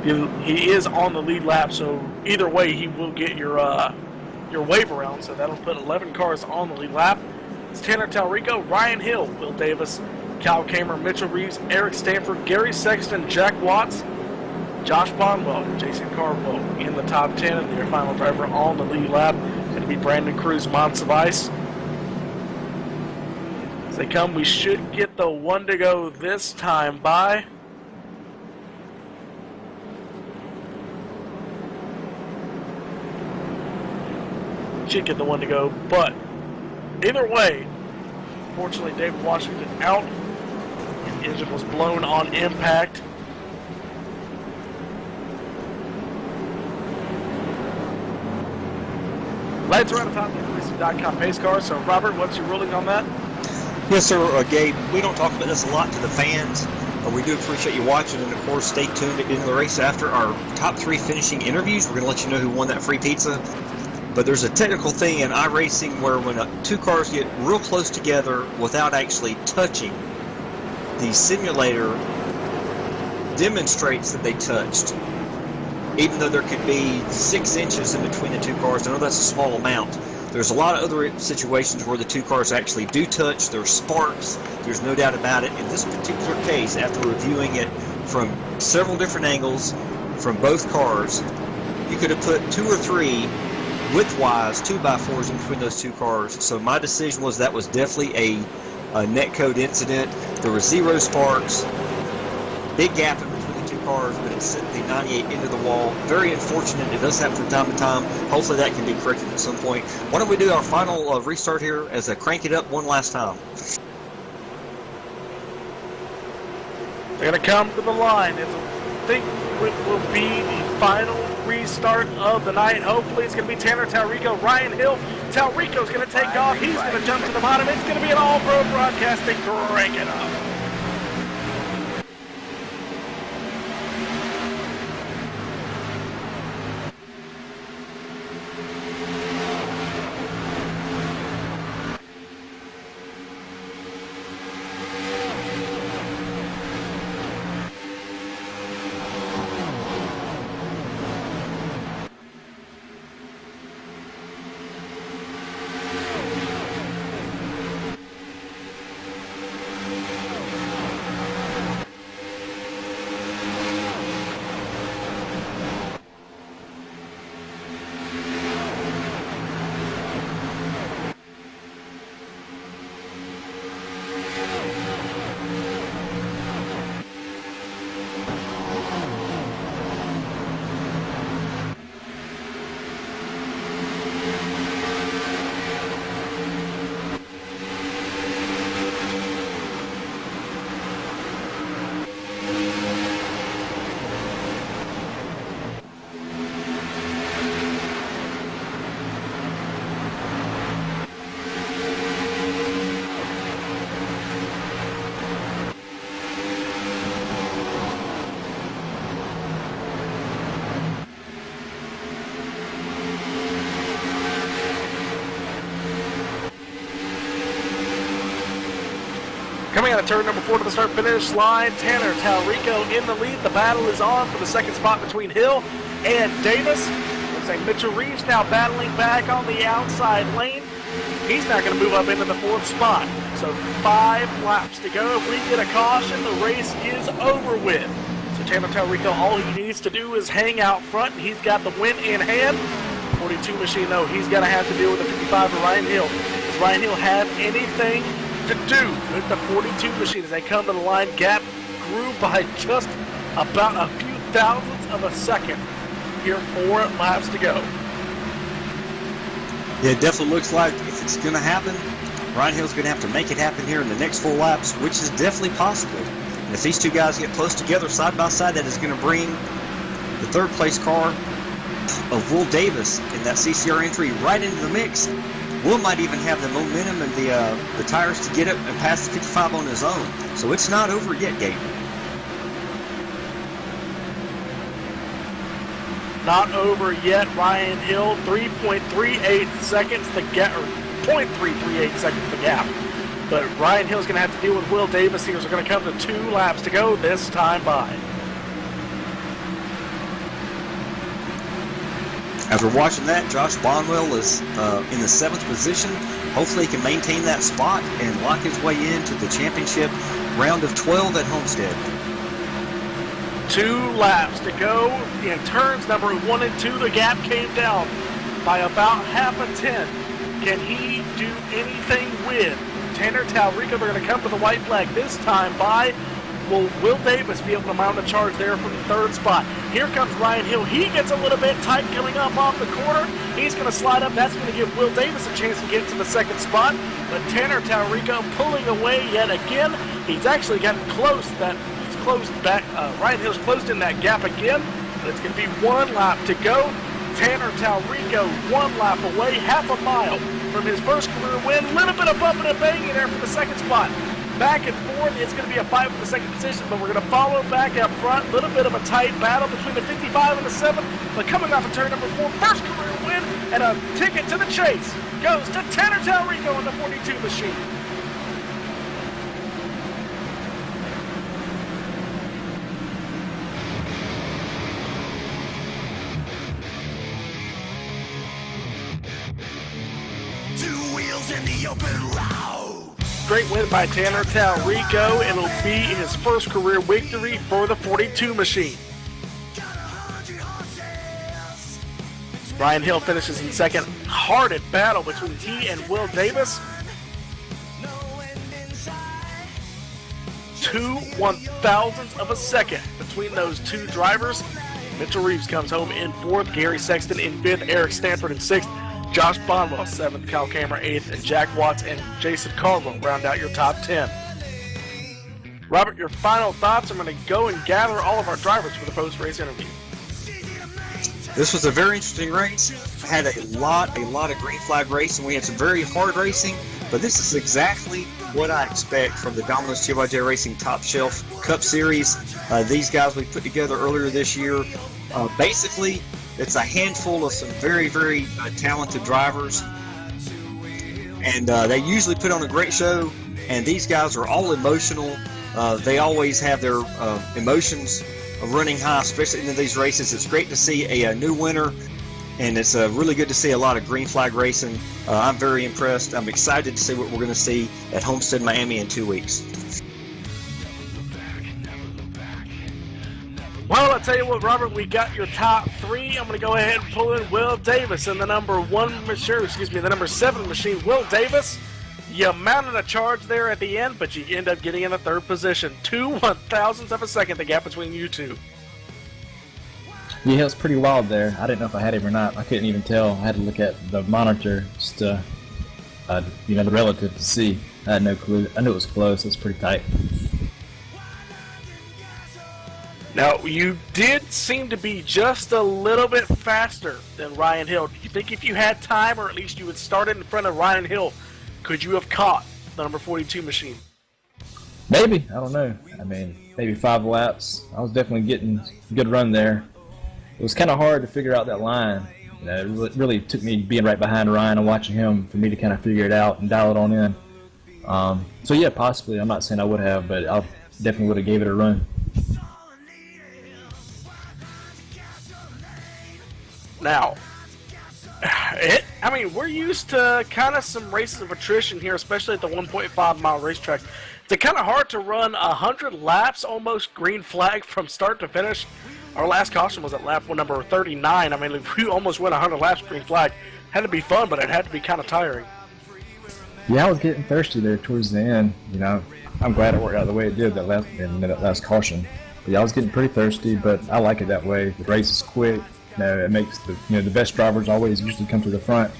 he is on the lead lap. So either way, he will get your wave around. So that'll put 11 cars on the lead lap. It's Tanner Talrico, Ryan Hill, Will Davis, Cal Kamer, Mitchell Reeves, Eric Stanford, Gary Sexton, Jack Watts, Josh Bonwell, Jason Carwell in the top 10, and their final driver on the lead lap going to be Brandon Cruz, Monsivice. As they come, we should get the one to go this time by. Should get the one to go, but either way, unfortunately, Dave Washington out. The engine was blown on impact. Lights are on the top of the racing.com pace car. So, Robert, what's your ruling on that? Yes, sir, Gabe. We don't talk about this a lot to the fans, We do appreciate you watching, and of course, stay tuned at the end of the race after our top 3 finishing interviews. We're going to let you know who won that free pizza. But there's a technical thing in iRacing where when 2 cars get real close together without actually touching, the simulator demonstrates that they touched, even though there could be 6 inches in between the 2 cars. I know that's a small amount. There's a lot of other situations where the 2 cars actually do touch. There's sparks. There's no doubt about it. In this particular case, after reviewing it from several different angles from both cars, you could have put 2 or 3 width-wise 2x4s in between those 2 cars. So my decision was that was definitely a netcode incident. There were 0 sparks, big gap in between the 2 cars, but it sent the 98 into the wall. Very unfortunate. It does happen from time to time. Hopefully that can be corrected at some point. Why don't we do our final restart here as I crank it up one last time. They're going to come to the line. I think it will be the final restart of the night. Hopefully it's going to be Tanner Talrico, Ryan Hill. Talrico's going to take off. He's going to jump to the bottom. It's going to be an all-pro broadcasting. Crank it up. Coming out of turn number 4 to the start-finish line, Tanner Talrico in the lead. The battle is on for the second spot between Hill and Davis. Looks like Mitchell Reeves now battling back on the outside lane. He's now going to move up into the 4th spot. So 5 laps to go. If we get a caution, the race is over with. So Tanner Talrico, all he needs to do is hang out front, and he's got the win in hand. 42 machine, though, he's going to have to deal with the 55 of Ryan Hill. Does Ryan Hill have anything to do with the 42 machine? As they come to the line, gap grew by just about a few thousandths of a second. Here, 4 laps to go. Yeah, it definitely looks like if it's going to happen, Ryan Hill's going to have to make it happen here in the next 4 laps, which is definitely possible. And if these 2 guys get close together side by side, that is going to bring the 3rd place car of Will Davis in that CCR entry right into the mix. Will might even have the momentum and the tires to get up and pass the 55 on his own. So it's not over yet, Gabe. Not over yet. Ryan Hill, 3.38 seconds the gap, or 0.338 seconds the gap. But Ryan Hill's going to have to deal with Will Davis here. So we're going to come to 2 laps to go this time by. After watching that, Josh Bonwell is in the 7th position. Hopefully he can maintain that spot and lock his way into the championship round of 12 at Homestead. 2 laps to go. In turns number 1 and 2, the gap came down by about half a tenth. Can he do anything with Tanner Talrico? They're going to come to the white flag this time by. Will Will Davis be able to mount a charge there from the 3rd spot? Here comes Ryan Hill. He gets a little bit tight coming up off the corner. He's going to slide up. That's going to give Will Davis a chance to get to the 2nd spot. But Tanner Talrico pulling away yet again. He's actually gotten close. He's closed back. Ryan Hill's closed in that gap again. But it's going to be 1 lap to go. Tanner Talrico 1 lap away, half a mile from his first career win. Little bit of bumping and banging there for the 2nd spot. back and forth. It's going to be a fight for the second position, but we're going to follow back up front. A little bit of a tight battle between the 55 and the 7, but coming off of turn number 4, first career win, and a ticket to the chase goes to Tanner Talrico in the 42 machine. In the open road. Great win by Tanner Talrico, and it'll be his first career victory for the 42 machine. Ryan Hill finishes in second. Hearted battle between he and Will Davis. 2/1000th of a second between those two drivers. Mitchell Reeves comes home in fourth. Gary Sexton in fifth. Eric Stanford in sixth. Josh Bonwell, 7th, Kyle Cameron, 8th, and Jack Watts and Jason Caldwell round out your top 10. Robert, your final thoughts? I'm going to go and gather all of our drivers for the post-race interview. This was a very interesting race. Had a lot of green flag racing. We had some very hard racing, but this is exactly what I expect from the Domino's TYJ Racing Top Shelf Cup Series. These guys we put together earlier this year. Basically, it's a handful of some very, very talented drivers, and they usually put on a great show, and these guys are all emotional. They always have their emotions running high, especially in these races. It's great to see a new winner, and it's really good to see a lot of green flag racing. I'm very impressed. I'm excited to see what we're going to see at Homestead, Miami in 2 weeks. Well, I'll tell you what, Robert, we got your top 3. I'm going to go ahead and pull in Will Davis in the number 7 machine. Will Davis, you mounted a charge there at the end, but you end up getting in the 3rd position. 2/1000th of a second, the gap between you two. Yeah, it was pretty wild there. I didn't know if I had him or not. I couldn't even tell. I had to look at the monitor just to, the relative to see. I had no clue. I knew it was close. It was pretty tight. Now, you did seem to be just a little bit faster than Ryan Hill. Do you think if you had time, or at least you had started in front of Ryan Hill, could you have caught the number 42 machine? Maybe. I don't know. I mean, maybe 5 laps. I was definitely getting a good run there. It was kind of hard to figure out that line. It really took me being right behind Ryan and watching him for me to kind of figure it out and dial it on in. So, yeah, possibly. I'm not saying I would have, but I definitely would have gave it a run. Now, we're used to kind of some races of attrition here, especially at the 1.5-mile racetrack. It's kind of hard to run 100 laps, almost green flag from start to finish. Our last caution was at lap number 39. I mean, we almost went 100 laps green flag. Had to be fun, but it had to be kind of tiring. Yeah, I was getting thirsty there towards the end. I'm glad it worked out the way it did that last caution. But yeah, I was getting pretty thirsty, but I like it that way. The race is quick. It makes the best drivers always usually come to the front,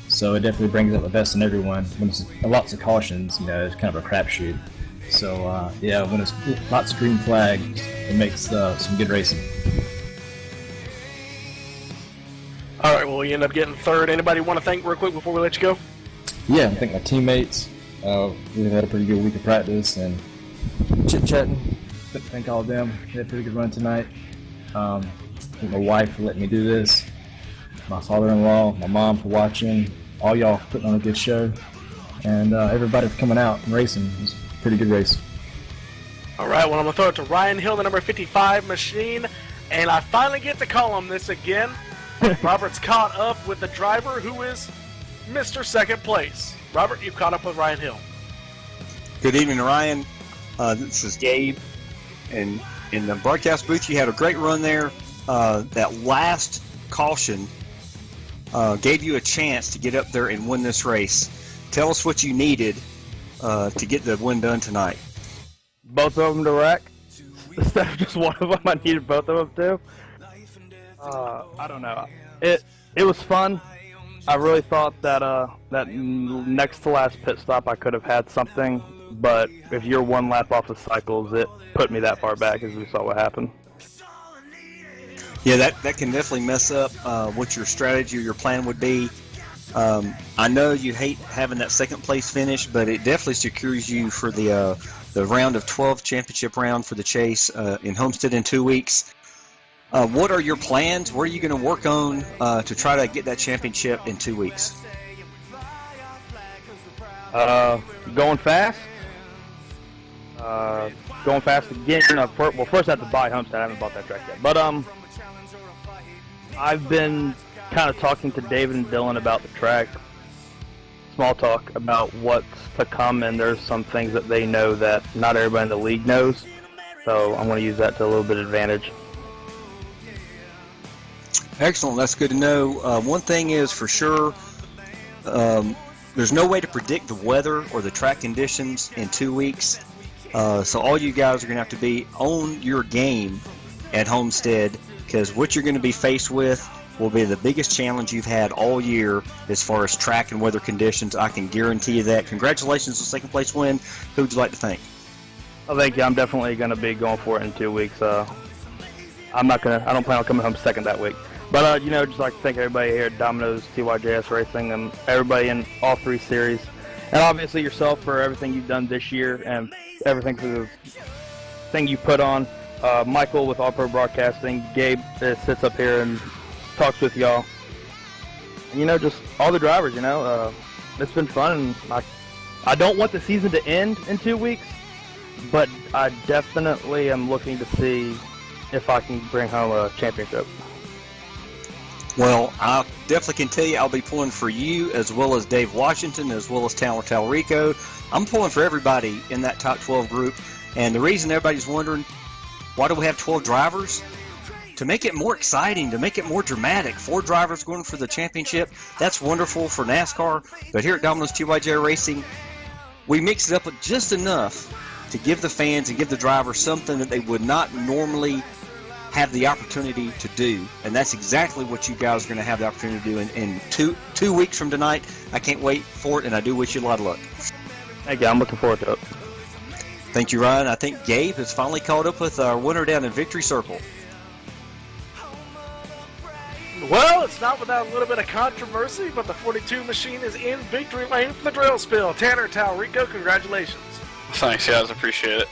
so it definitely brings out the best in everyone. When it's lots of cautions, it's kind of a crapshoot. So when it's lots of green flags, it makes some good racing. All right, well, we end up getting 3rd. Anybody want to thank real quick before we let you go? Yeah, I think my teammates. We've had a pretty good week of practice and chit-chatting. Thank all of them. We had a pretty good run tonight. Thank my wife for letting me do this, my father-in-law, my mom for watching, all y'all for putting on a good show, and everybody for coming out and racing. It was a pretty good race. All right, well, I'm going to throw it to Ryan Hill, the number 55 machine, and I finally get to call him this again. Robert's caught up with the driver who is Mr. Second Place. Robert, you've caught up with Ryan Hill. Good evening, Ryan. This is Gabe, and in the broadcast booth, you had a great run there. That last caution gave you a chance to get up there and win this race. Tell us what you needed to get the win done tonight. Both of them to wreck. Instead of just one of them, I needed both of them too. I don't know. It was fun. I really thought that next to last pit stop I could have had something, but if you're one lap off the cycles, it put me that far back as we saw what happened. Yeah, that can definitely mess up what your strategy or your plan would be. I know you hate having that second place finish, but it definitely secures you for the round of 12 championship round for the Chase in Homestead in 2 weeks. What are your plans? What are you going to work on to try to get that championship in 2 weeks? Going fast. Going fast again. Well, first I have to buy Homestead. I haven't bought that track yet. But I've been kind of talking to David and Dylan about the track. Small talk about what's to come, and there's some things that they know that not everybody in the league knows. So I'm going to use that to a little bit of advantage. Excellent. That's good to know. One thing is for sure, there's no way to predict the weather or the track conditions in 2 weeks. So all you guys are going to have to be on your game at Homestead, because what you're going to be faced with will be the biggest challenge you've had all year as far as track and weather conditions. I can guarantee you that. Congratulations on second place win. Who would you like to thank? Oh, thank you. I'm definitely going to be going for it in 2 weeks. I don't plan on coming home second that week. But, just like to thank everybody here at Domino's, TYJS Racing, and everybody in all 3 series. And obviously yourself for everything you've done this year and everything for the thing you put on. Michael with All Pro Broadcasting, Gabe that sits up here and talks with y'all. And, just all the drivers, it's been fun. And I don't want the season to end in 2 weeks, but I definitely am looking to see if I can bring home a championship. Well, I definitely can tell you I'll be pulling for you as well as Dave Washington as well as Tower Talrico. I'm pulling for everybody in that top 12 group. And the reason everybody's wondering, why do we have 12 drivers? To make it more exciting, to make it more dramatic. 4 drivers going for the championship. That's wonderful for NASCAR. But here at Domino's TYJ Racing, we mix it up with just enough to give the fans and give the drivers something that they would not normally have the opportunity to do. And that's exactly what you guys are going to have the opportunity to do in two weeks from tonight. I can't wait for it, and I do wish you a lot of luck. Thank you. I'm looking forward to it. Thank you, Ryan. I think Gabe has finally caught up with our winner down in Victory Circle. Well, it's not without a little bit of controversy, but the 42 machine is in victory lane for the drill spill. Tanner Talrico, congratulations. Thanks, guys. Appreciate it.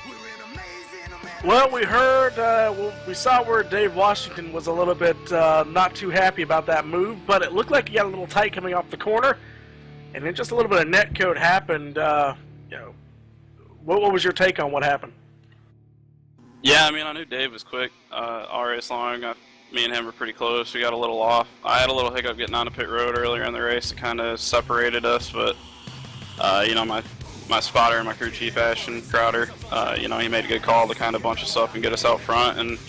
Well, we heard, we saw where Dave Washington was a little bit not too happy about that move, but it looked like he got a little tight coming off the corner, and then just a little bit of net code happened. What was your take on what happened? Yeah, I knew Dave was quick. All race long, me and him were pretty close. We got a little off. I had a little hiccup getting on the pit road earlier in the race that kind of separated us, but, my spotter and my crew chief, Ashton Crowder, he made a good call to kind of bunch us up and get us out front. And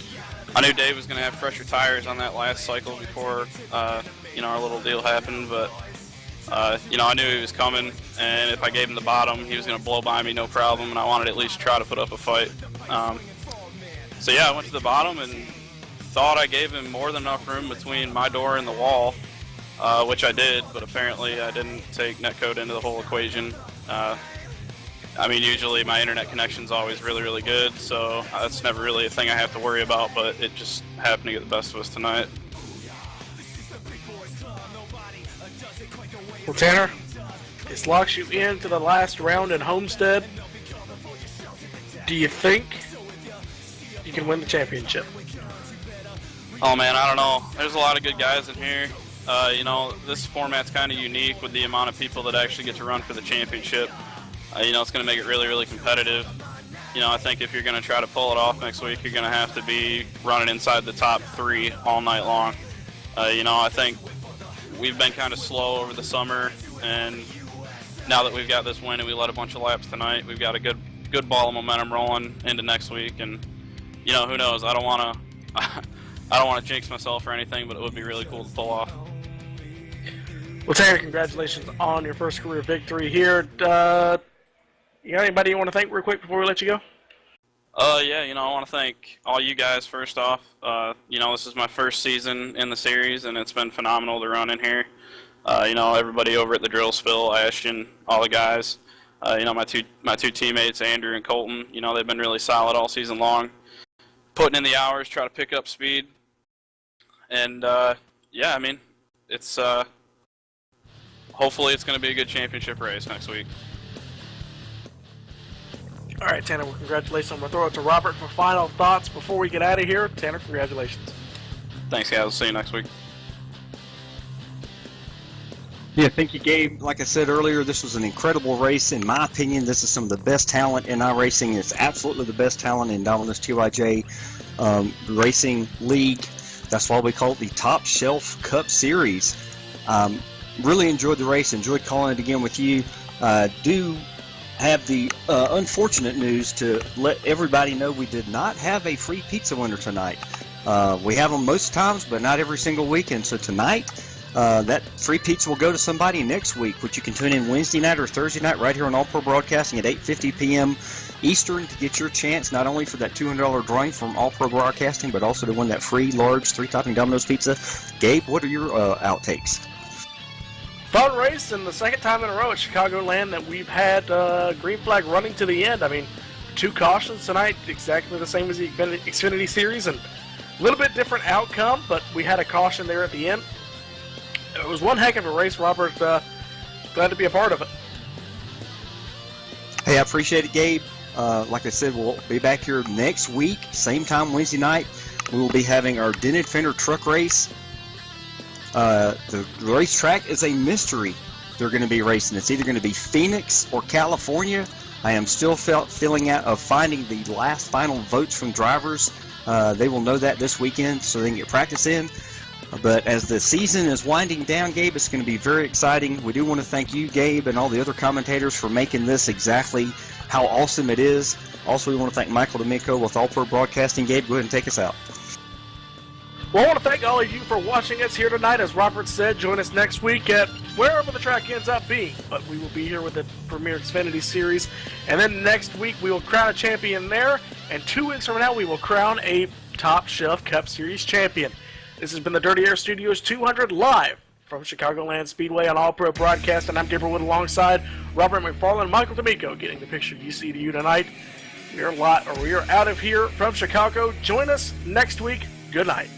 I knew Dave was going to have fresher tires on that last cycle before, our little deal happened. But, I knew he was coming, and if I gave him the bottom, he was going to blow by me, no problem, and I wanted to at least try to put up a fight. So, yeah, I went to the bottom and thought I gave him more than enough room between my door and the wall, which I did, but apparently I didn't take netcode into the whole equation. Usually my internet connection's always really, really good, so that's never really a thing I have to worry about, but it just happened to get the best of us tonight. Well, Tanner, this locks you into the last round in Homestead. Do you think you can win the championship? Oh, man, I don't know. There's a lot of good guys in here. This format's kind of unique with the amount of people that actually get to run for the championship. It's going to make it really, really competitive. I think if you're going to try to pull it off next week, you're going to have to be running inside the top 3 all night long. I think we've been kind of slow over the summer, and now that we've got this win and we led a bunch of laps tonight, we've got a good ball of momentum rolling into next week. And who knows? I don't want to jinx myself or anything, but it would be really cool to pull off. Well, Tanner, congratulations on your first career victory here. You got anybody you want to thank real quick before we let you go? I want to thank all you guys first off. This is my first season in the series, and it's been phenomenal to run in here. Everybody over at the drill spill, Ashton, all the guys. My two teammates, Andrew and Colton. They've been really solid all season long, putting in the hours, try to pick up speed. And it's hopefully it's going to be a good championship race next week. All right, Tanner, well, congratulations. I'm going to throw it to Robert for final thoughts before we get out of here. Tanner, congratulations. Thanks, guys. We'll see you next week. Yeah, thank you, Gabe. Like I said earlier, this was an incredible race. In my opinion, this is some of the best talent in iRacing. It's absolutely the best talent in Dominus TYJ Racing League. That's why we call it the Top Shelf Cup Series. Really enjoyed the race, enjoyed calling it again with you. Do have the unfortunate news to let everybody know we did not have a free pizza winner tonight. We have them most times, but not every single week, and so tonight, that free pizza will go to somebody next week, which you can tune in Wednesday night or Thursday night right here on All Pro Broadcasting at 8:50 p.m. Eastern to get your chance not only for that $200 drawing from All Pro Broadcasting, but also to win that free large 3-topping Domino's pizza. Gabe, what are your outtakes? Fun race, and the second time in a row at Chicagoland that we've had green flag running to the end. I mean, 2 cautions tonight, exactly the same as the Xfinity Series, and a little bit different outcome, but we had a caution there at the end. It was one heck of a race, Robert. Glad to be a part of it. Hey, I appreciate it, Gabe. Like I said, we'll be back here next week, same time Wednesday night. We will be having our dented fender truck race. The racetrack is a mystery. They're going to be racing. It's either going to be Phoenix or California. I am still finding the last final votes from drivers. They will know that this weekend so they can get practice in. But as the season is winding down, Gabe, it's going to be very exciting. We do want to thank you, Gabe, and all the other commentators for making this exactly how awesome it is. Also, we want to thank Michael D'Amico with All Pro Broadcasting. Gabe, go ahead and take us out. Well, I want to thank all of you for watching us here tonight. As Robert said, join us next week at wherever the track ends up being. But we will be here with the Premier Xfinity Series. And then next week, we will crown a champion there. And 2 weeks from now, we will crown a Top Shelf Cup Series champion. This has been the Dirty Air Studios 200 live from Chicagoland Speedway on All Pro Broadcast. And I'm Dipper Wood alongside Robert McFarland and Michael D'Amico, getting the picture you see to you tonight. We are out of here from Chicago. Join us next week. Good night.